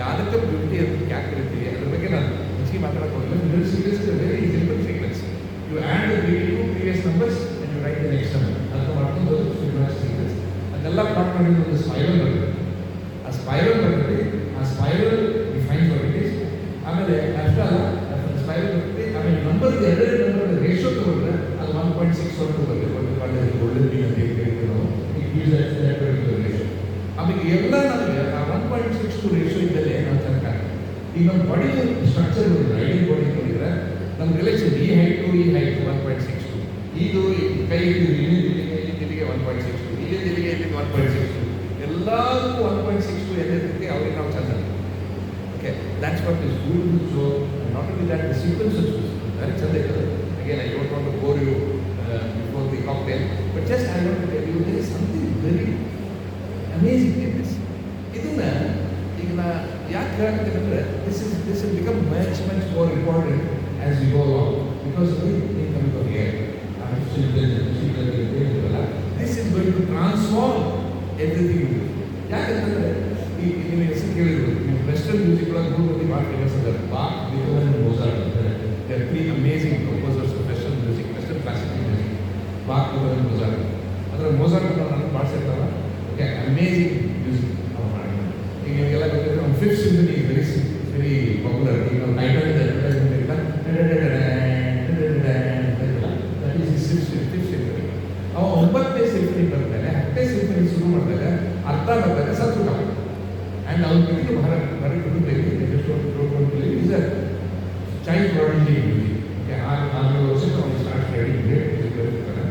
ಯಾವುದಕ್ಕೆ ಬ್ಯೂಟಿ ಅಂತ ಯಾಕೆ ಕರಿತೀವಿ ಅದ್ರ ಬಗ್ಗೆ ನಾನು ಹೆಚ್ಚಿಗೆ ಮಾತಾಡಕ್ಕೆ ಹೋಗಿಲ್ಲ. Middle sequence is very simple sequence. You add the previous numbers and you write the next number. ಅರ್ಥ ಮಾಡ್ಕೊಂಡು ಫಿಬೊನಾಚಿ ಸೀಕ್ವೆನ್ಸ್ ಅದೆಲ್ಲ ಪ್ಲಾಟ್ ಮಾಡಿದ್ರೆ ಒಂದು ಸ್ಪೈರಲ್ ಬರುತ್ತೆ. ಆ ಸ್ಪೈರಲ್ ಬರುತ್ತೆ, ಆ spiral defines what it is. ಆಮೇಲೆ ಅಷ್ಟೇ ಅಲ್ಲ, ಸ್ಪೈರಲ್ ಬರುತ್ತೆ. ಆಮೇಲೆ ನಂಬರ್ ಎರಡನೇ ನಂಬರ್ ರೇಷಿಯೋ ತಗೊಂಡ್ರೆ ಅದು 1.61 ಬರುತ್ತೆ. ಒಳ್ಳೆ ಮೀನ್ ಅಂತ ಹೇಳ್ತೀವಿ ನಾವು. It use ratio. ಆಮೇಲೆ ಎಲ್ಲ ನಮಗೆ ಆ 1.62 ರೇಷಿಯೋ ಇದ್ದಲ್ಲಿ ನಾವು ಚೆನ್ನಾಗಿ ಈಗ ನಮ್ಮ ಬಾಡಿ ಸ್ಟ್ರಕ್ಚರ್ ನೋಡಿದ್ರೆ, ಐಡಿಯಲ್ ಬಾಡಿ ನೋಡಿದ್ರೆ ನಮ್ಮ ರಿಲೇಷನ್ ಈ ಹೈಟು 1.62, ಇದು ಕೈ ಇಲ್ಲಿಗೆ 1.62, ಇಲ್ಲಿಗೆ 1.62, ಎಲ್ಲದಕ್ಕೂ 1.62 ಎಲ್ಲಿರುತ್ತೆ ಅವ್ರಿಗೆ ನಾವು ಚೆನ್ನಾಗಿ. Okay, that's what is beautiful. So not only that, the sequences very ಚಂದ ಇರ್ತದೆ. Again I don't want to bore you before the cocktail, but just I want to tell you there is something very amazing in this. ಇದನ್ನ ಈಗ ನಾ ಯಾಕೆ ಹೇಳ್ತೀನಿ ಅಂದರೆ this will become much more important as we go along, because incoming of air this is going to transform everything. ಯಾಕಂತಂದರೆ ಈ ನೀವು ಹೆಸರು ಕೇಳಿದ್ರು, ನೀವು ವೆಸ್ಟರ್ನ್ ಮ್ಯೂಸಿಕ್ ಒಳಗೆ ಮೂರು ಭಾಳ ಫೇಮಸ್ ಇದ್ದಾರೆ. ಬಾಕ್, ಬಿಥೋವೆನ್, ಮೊಜಾರ್ಟ್ ಅಂತಾರೆ. They are three amazing composers of western music, western classical music. Bach, Beethoven, Mozart. ಅದರ ಮೊಜಾರ್ಟ್ ನನಗೆ ಬಾಡಿಸಿರ್ತಾವ. ಓಕೆ, ಅಮೇಜಿಂಗ್ ಮ್ಯೂಸಿಕ್ ಅವ್ರು ಮಾಡಿದ್ರು. ಈಗ ನಿಮಗೆಲ್ಲ ಗೊತ್ತಿದ್ರೆ ಒಂದು ಫಿಫ್ತ್ ಸಿಂಫನಿ ವೆರಿ ಪಾಪ್ಯುಲರ್. ಈಗ ನಾವು ಟೈಟಲ್ ಅಡ್ವರ್ಟೈಸ್ಮೆಂಟ್ ಇಲ್ಲ, ದಟ್ ಈಸ್ ಫಿಫ್ತ್ ಸಿಂಫನಿ. ಅವ 9ನೇ ಸಿಂಫನಿ ಬರ್ತಾನೆ, 10ನೇ ಸಿಂಫನಿ ಶುರು ಮಾಡಿದಾಗ ಅರ್ಥ ಬರ್ತಾನೆ ಸತ್ರುಟ. ಆ್ಯಂಡ್ ಅವ್ರ ಜೊತೆಗೆ Bharat is a child prodigy music. Okay, 6 ವರ್ಷಕ್ಕೆ ಅವ್ನು ಸ್ಟಾರ್ಟ್ ಮಾಡಿ ಗ್ರೇಟ್ ಮ್ಯೂಸಿಕ್ ಬರುತ್ತಾರೆ.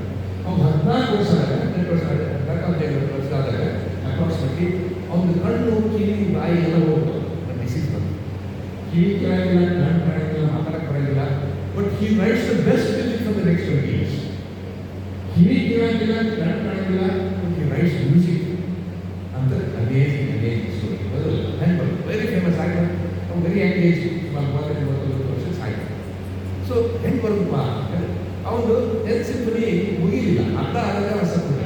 ಅವ್ನು 14 ವರ್ಷ ಆದಾಗ, 14 ವರ್ಷ ಆದಾಗ ಅಪ್ರಾಕ್ಸಿಮೇಟ್ಲಿ ಅವ್ನ ಕಣ್ಣು, ಕಿವಿ, ಬಾಯಿ ಎಲ್ಲ ಹೋಗ್ತವೆ. ಡಿಸೀಸ್ ಬಂತು. ಕಿವಿ ಕೇಳಂಗಿಲ್ಲ, ಕಣ್ಣು ಕಾಣಂಗಿಲ್ಲ, ಮಾತಾಡಕ್ಕೆ ಬರೋಂಗಿಲ್ಲ. But he rights the best music for the next 20 years. ಕಿವಿ ಕೇಳಂಗಿಲ್ಲ, ಕಣ್ಣು ಕಾಣಂಗಿಲ್ಲ, ಬಟ್ ಹಿ ರೈಟ್ಸ್ ಮ್ಯೂಸಿಕ್ ಅಂತ ಅಮೇಜಿಂಗ್ ಸ್ಟೋರಿ. ಅದು ವೆರಿ ಫೇಮಸ್ ಆಗಿದೆ. ಅವ್ನು ವೆರಿ ಯಂಗ್ ಏಜ್, 30-31 ವರ್ಷ ಸಾಯ್ತು. ಸೊ ಹೆಂಗೆ ಬರುತ್ತಪ್ಪ ಅವನು 10th ಸಿಂಫನಿ ಮುಗಿಲಿಲ್ಲ, ಅರ್ಧ ಆದಾಗ ಸತ್ಬಿಟ್ಟ.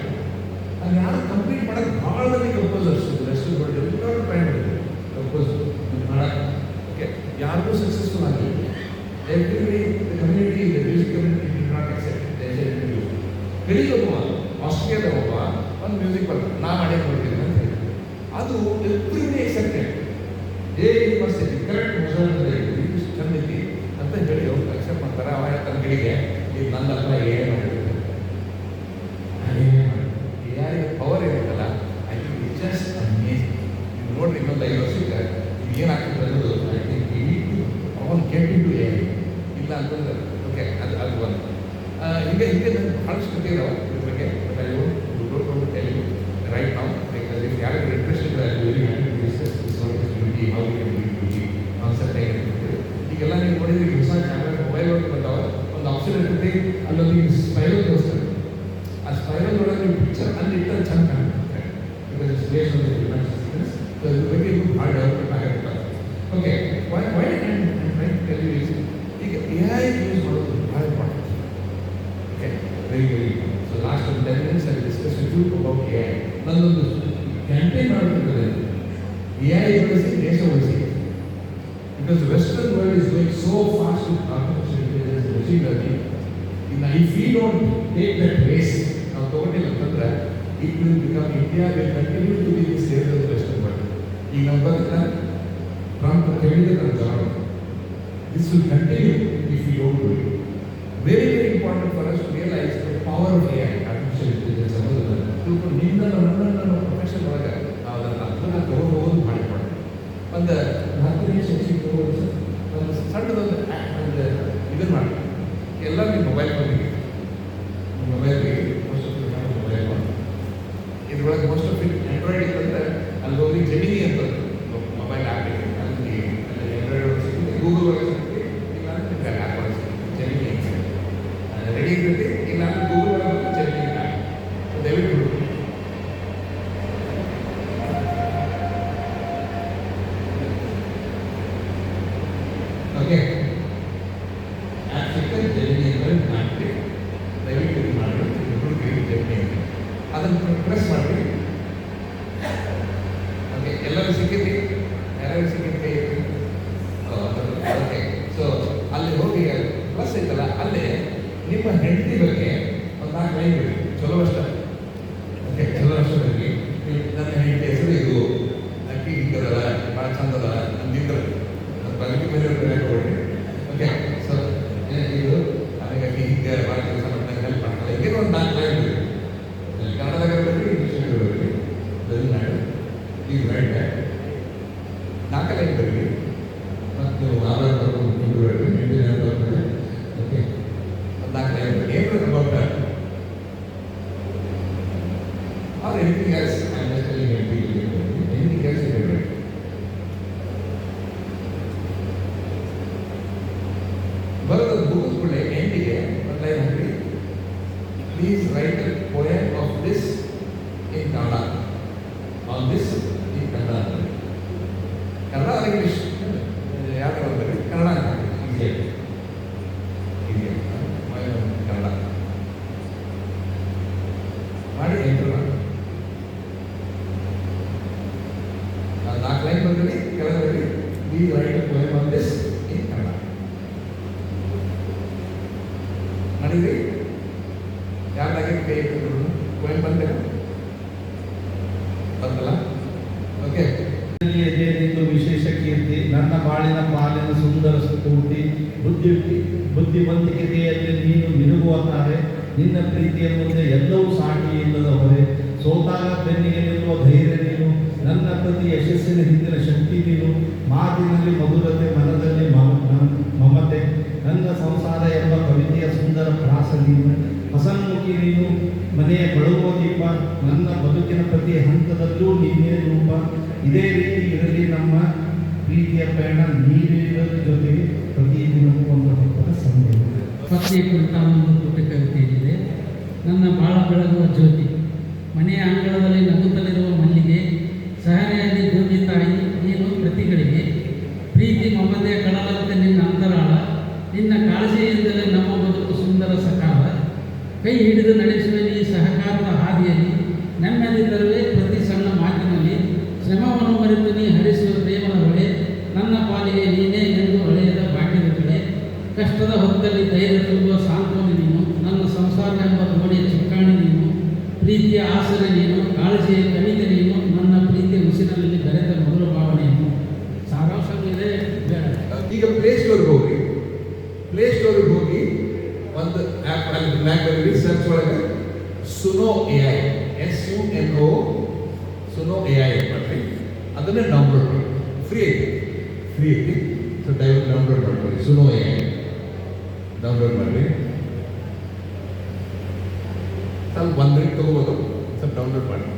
ಅದು ಯಾರು ಕಂಪ್ಲೀಟ್ ಮಾಡೋಕ್ಕೆ ಭಾಳ ಮಂದಿ ಕಂಪೋಸರ್ಸ್ ವೆಸ್ಟರ್ನ್ ವರ್ಲ್ಡ್ ಟ್ರೈ ಮಾಡಿದ್ರು ಕಂಪೋಸರ್ ಮಾಡೋಕ್ಕೆ. ಓಕೆ, ಯಾರಿಗೂ ಸಕ್ಸಸ್ಫುಲ್ ಆಗಿಲ್ಲ. Every community, the music community did not accept. ಕಡೆಗೆ ಒಬ್ಬ ಆಸ್ಟ್ರೇಲಿಯಾದ ಒಬ್ಬ ಒಂದು ಮ್ಯೂಸಿಕ್ ಬರ್ತಾರೆ, ನಾ ಮಾಡೇ ನೋಡ್ತೀನಿ ಅಂತ ಹೇಳಿ. ಅದು ಎವ್ರಿಬಡಿ ಅಕ್ಸೆಪ್ಟೆಡ್. ಮಸ್ತ್ ಐತಿ, ಕರೆಕ್ಟ್ ಮೊಜಾರ್ಟ್ ಐತಿ, ಚಂದ ಐತಿ ಅಂತ ಹೇಳಿ ಅವ್ರು ಅಕ್ಸೆಪ್ಟ್ ಮಾಡ್ತಾರೆ. ಅವ ಹೇಳ್ತಾನೆ ಕಡೆಗೆ, ಇದು ನಂದಲ್ಲ, ಏನು ಯಾರಿಗೆ ಪವರ್ ಏನಿತ್ತಲ್ಲ, I think it just amazing. ನೀವು ನೋಡ್ರಿ ಇನ್ನೊಂದು 5 ವರ್ಷಕ್ಕೆ ಇದು ಏನಾಗ್ತದೆ ಅನ್ನೋದು I think we need to ಅವನ್ ಗೆಟ್ ಇನ್ ಟು ಎ ಇಲ್ಲ ಅಂತಂದ್ರೆ. ಓಕೆ, ಅದು ಒಂದು ಹಿಂಗೆ ನನಗೆ ಭಾಳಷ್ಟು ಕಥೆ ಇದಾವೆ ಇದ್ರ ಬಗ್ಗೆ. But I don't tell you right now, because if ಯಾರಿಗೂ ಇಂಟ್ರೆಸ್ಟ್ ಇದ್ರೆ I very happy to discuss this what is beauty, how you can be beauty concept ಹೇಗಿರ್ತದೆ. ಈಗೆಲ್ಲ ನೀವು ನೋಡಿದ್ರೆ ಹೊಸ ಕ್ಯಾಮ್ರಾ ಮೊಬೈಲ್ ಒಳಗೆ ಬಂದಾವೆ, ಒಂದು ಆಪ್ಷನ್ ಇರ್ತದೆ, ಅಲ್ಲೊಂದು ಸ್ಪೈರಲ್ ತೋರಿಸ್ತಾರೆ. ಆ ಸ್ಪೈರಲ್ ಒಳಗೆ ನೀವು ಪಿಕ್ಚರ್ ಅಲ್ಲಿ ಇಟ್ಟರೆ ಚಂದ ಕಾಣುತ್ತೆ. Because it's based on the different systems. So ಇದ್ರ ಬಗ್ಗೆ ಇನ್ನೂ ಭಾಳ ಡೆವಲಪ್ಮೆಂಟ್ ಆಗಿರ್ತಾರೆ. Okay, why try to tell you is, ಈಗ AI ಯೂಸ್ ಮಾಡೋದು ಭಾಳ important. Okay, very important. So last ಒಂದು 10 minutes I discuss with you about AI. ನನ್ನೊಂದು ಕ್ಯಾಂಪೇನ್ ಮಾಡೋದಿರ್ತದೆ, AI ಬಳಸಿ ದೇಶ ಉಳಿಸಿ. Because the Western world is going so fast with artificial intelligence, machine learning. If we don't take that race, now totally ಅಂತಂದ್ರೆ it will become, India will continue to be the slave of the Western world. ಈಗ ನಾವು ಬಂದ Trump ಹೇಳಿದ job, this will continue if we don't do it. Very important for us to realize the power of AI, artificial intelligence ಅನ್ನೋದನ್ನ ತಿಳ್ಕೊಂಡು ನನ್ನ profession ಒಳಗೆ ನಾವು ಅದನ್ನು ತಗೊಂಡು ಭಾಳ ಇಂಪಾರ್ಟೆಂಟ್. ಒಂದು 4ನೇ ಶೈಕ್ಷಣಿಕ ತಗೊಂಡು ಒಂದು ಸಣ್ಣದೊಂದು ಇದನ್ನು ಮಾಡಿ ಎಲ್ಲ ನಿಮ್ಮ ಮೊಬೈಲ್ ಬಂದಿದೆ. ಮೊಬೈಲ್ಗೆ ಮೊಬೈಲ್ ಇದ್ರೊಳಗೆ ಮೋಸ್ಟ್ ಆಫ್ ಇಟ್ ಆ್ಯಂಡ್ರಾಯ್ಡ್ ಇತ್ತಂದ್ರೆ ಅಲ್ಲಿ ಹೋಗಿ ಜೆಮಿನಿ ಅಂತ ಮೊಬೈಲ್ ಆ್ಯಪ್ ಇದೆ, ಅಲ್ಲಿ ಆ್ಯಂಡ್ರಾಯ್ಡ್ ಒಳಗೆ ಸಿಗುತ್ತೆ, ಗೂಗಲ್ ಒಳಗೆ ಸಿಗುತ್ತೆ, ಇಲ್ಲ ನಿಮ್ಗೆ ಆ್ಯಪ್ ಒಳಗೆ ಸಿಗುತ್ತೆ, ಜೆಮಿನಿ ರೆಡಿ ಇರುತ್ತೆ. ಇಲ್ಲ ಗೂಗಲ್ ಒಳಗೆ ಜೆಮಿನಿ ಆ್ಯಪ್ ದಯವಿಟ್ಟು ಓಕೆ ಆ್ಯಪ್ ಸಿಕ್ಕರೆ ಜೆಮಿನಿ ಅಂದರೆ ಮಾಡ್ತೀವಿ. ದಯವಿಟ್ಟು ಇದು ಮಾಡಿ ಜೆಮಿನಿ ಅಂತ ಅದನ್ನು ಪ್ರೆಸ್ ಮಾಡಿ. ಓಕೆ, ಎಲ್ಲರೂ ಸಿಕ್ಕಿದ್ರಿ, ಯಾರ್ಯಾರು ಸಿಕ್ಕಿದ್ರಿ? ಓಕೆ, ಸೊ ನಿಮ್ಮ ಹೆಂಡತಿ ಬಗ್ಗೆ ಒಂದು 4 ಲೈನ್ ಬಿಡಿ, ಚಲೋ ಅಷ್ಟ. ಓಕೆ, ಚಲೋ ಅಷ್ಟರಲ್ಲಿ ನನ್ನ ಹೆಂಡತಿ ಹೆಸರು ಇದು, ಅಕ್ಕಿ ಹಿಂಗದಲ್ಲ, ಭಾಳ ಚಂದದ ಅಂದಿದ್ರು, ಅದು ಬಲಗಿ ಮೇಲೆ ಕೊಡಿ. ಓಕೆ, ಸೊ ಇದು ನನಗೆ ಅಕ್ಕಿ ಹಿಂಗೆ ಭಾಳ ಕೆಲಸ ಮಾಡ್ತಾರೆ, ಹೆಲ್ಪ್ ಮಾಡ್ತಾರೆ, ಹೀಗೆ ಒಂದು 4 ಲೈನ್ ಬಿಡಿ. ಕನ್ನಡದಾಗ ಬರಲಿ, ಇಂಗ್ಲೀಷ್ ಬರಲಿ, ತಮಿಳ್ನಾಡು ಈಗ ಬೇಡ 4 ಲೈನ್ ಬರಲಿ. ಮತ್ತು ನೀವು ಆಧಾರ್ ಬರ್ಕೊಂಡು ಬರಲಿ, ಓಕೆ, ಒಂದು 4 ಲೈನ್ ಬರಲಿ. ಏನು about or anything else. I'm just telling you anything else you can write. ಬರೆದ ಮುಗಿಸ್ಬಿಟ್ಟೆ ಎಂಡಿಗೆ ಒಂದು line hockey, please write a poem of this in Kannada, on this in Kannada ಅಂದರೆ ಕನ್ನಡ ಇಂಗ್ಲೀಷ್ ಯಾವ ಅಂದರೆ ಕನ್ನಡ ಹೀಗೆ ಹೀಗೆ ಕನ್ನಡ ಮಾಡಿ ಎಂಟರ್ ಮಾಡಿ 4 ಲೈನ್ ಬಂದ್ರಿ ಕೆಳಗಡೆ please write a poem on this in Kannada ಮಾಡಿದ್ರಿ. ಯಾರ್ದಾಗೆ ಕೈ ಇಟ್ಟಿದ್ರು ಪೋಯಮ್ ಬಂದಿಲ್ಲ ಬಂದಲ್ಲ. ಓಕೆ, ವಿಶೇಷ ಕೀರ್ತಿ, ನನ್ನ ಬಾಳಿನ ಪಾಲಿನ ಸುಂದರ ಸ್ಫೂರ್ತಿ, ಬುದ್ಧಿವಂತಿಕೆಯಲ್ಲಿ ನೀನು ಮಿನುಗುವಂತಾರೆ, ನಿನ್ನ ಪ್ರೀತಿಯ ಮುಂದೆ ಎಲ್ಲವೂ ಸಾಟಿ ಇಲ್ಲದ ಹೊರೆ, ಸೋತಾಗ ಬೆನ್ನಿಗೆ ನಿಲ್ಲುವ ಧೈರ್ಯ ನೀನು, ನನ್ನ ಪ್ರತಿ ಯಶಸ್ಸಿನ ಹಿಂದಿನ ಶಕ್ತಿ ನೀನು, ಮಾತಿನಲ್ಲಿ ಮಧುರತೆ, ಮನದಲ್ಲಿ ಮಮತೆ, ನನ್ನ ಸಂಸಾರ ಎಂಬ ಕವಿತೆಯ ಸುಂದರ ಪ್ರಾಸ ನೀನು, ಹಸನ್ಮುಖಿ ನೀನು, ಮನೆಯ ಬೆಳಗುವ ದೀಪ, ನನ್ನ ಬದುಕಿನ ಪ್ರತಿ ಹಂತದಲ್ಲೂ ನೀನೇ ರೂಪ, ಇದೇ ರೀತಿ ಇರಲಿ ನಮ್ಮ ಪ್ರೀತಿಯ ಪಯಣ, ನೀರಿರೋದ್ರ ಜೊತೆಗೆ ಪ್ರತಿದಿನವೂ ಒಂದು ಹಬ್ಬದ ಸಂದೇಶ. ಪತ್ನಿ ಕುರಿತ ಒಂದು ಪುಟ್ಟ ಕವಿತೆ ಇದೆ. ನನ್ನ ಬಾಳ ಬೆಳಗುವ ಜ್ಯೋತಿ, ಮನೆಯ ಅಂಗಳದಲ್ಲಿ ನಗುತ್ತಲಿರುವ ಮಲ್ಲಿಗೆ, ಸಹನೆಯಲ್ಲಿ ಭೂಮಿ ತಾಯಿ ನೀನು ಪ್ರತಿಗಳಿಗೆ, ಪ್ರೀತಿ ಮಮತೆಯ ಕಡಲಂತೆ ನಿನ್ನ ಅಂತರಾಳ, ನಿನ್ನ ಕಾಳಜಿಯಿಂದಲೇ ನಮ್ಮ ಬದುಕು ಸುಂದರ ಸಕಾಲ, ಕೈ ಹಿಡಿದು ನಡೆಸುವ ಈ ಸಹಕಾರದ ಹಾದಿಯಲ್ಲಿ, ನೆಮ್ಮದಿ ತರುವೆ ಪ್ರತಿ ಸಣ್ಣ ಮಾತಿನಲ್ಲಿ, ಶ್ರಮವನ್ನು ಮರೆತು ನೀ ಹರಿಸುವ ಪ್ರೇಮದ ಹೊಳೆ, ನನ್ನ ಪಾಲಿಗೆ ನೀನೇ ಎಂದು ಹೊಳೆಯದ ಭಾಗ್ಯದ ಕಡೆ, ಕಷ್ಟದ ಹೊತ್ತಲ್ಲಿ ಧೈರ್ಯ ತುಂಬುವ ಸಾಂತ್ವನ ನೀನು, ನನ್ನ ಸಂಸಾರ ಎಂಬ ಗೋಡೆಯ ಚುಕ್ಕಾಣಿ ನೀನು, ಪ್ರೀತಿಯ ಆಸರೆ ನೀನು, ಕಾಳಜಿಯ ಕಣಿಕೆ ನೀನು, ನನ್ನ ಪ್ರೀತಿಯ ಉಸಿರಿನಲ್ಲಿ ಬೆರೆತ ಮಧುರ ಭಾವನೆಯನ್ನು. ಸಾರಾಂಶ ಇದೆ ಬೇಡ. ಈಗ ಪ್ಲೇ ಸ್ಟೋರ್ಗೆ ಹೋಗಿ, ಪ್ಲೇ ಸ್ಟೋರ್ಗೆ ಹೋಗಿ ಒಂದು ಆ್ಯಪ್ ಅಲ್ಲಿ ಮ್ಯಾಕ್ನಲ್ಲಿ ಸರ್ಚ್ ಒಳಗೆ ಸುನೋ AI, SUNO ಸುನೋ AI ಮಾಡ್ರಿ, ಅದನ್ನೇ ಡೌನ್ಲೋಡ್ ಮಾಡಿ, ಫ್ರೀ ಐತಿ. ಸೊ ಡೌನ್ಲೋಡ್ ಮಾಡ್ಕೊಳ್ಳಿ, ಸುನೋ AI ಡೌನ್ಲೋಡ್ ಮಾಡಿ. ಸ್ವಲ್ಪ 1 ಮಿನಿಟ್ ತಗೋಬೋದು, ಸ್ವಲ್ಪ ಡೌನ್ಲೋಡ್ ಮಾಡಿ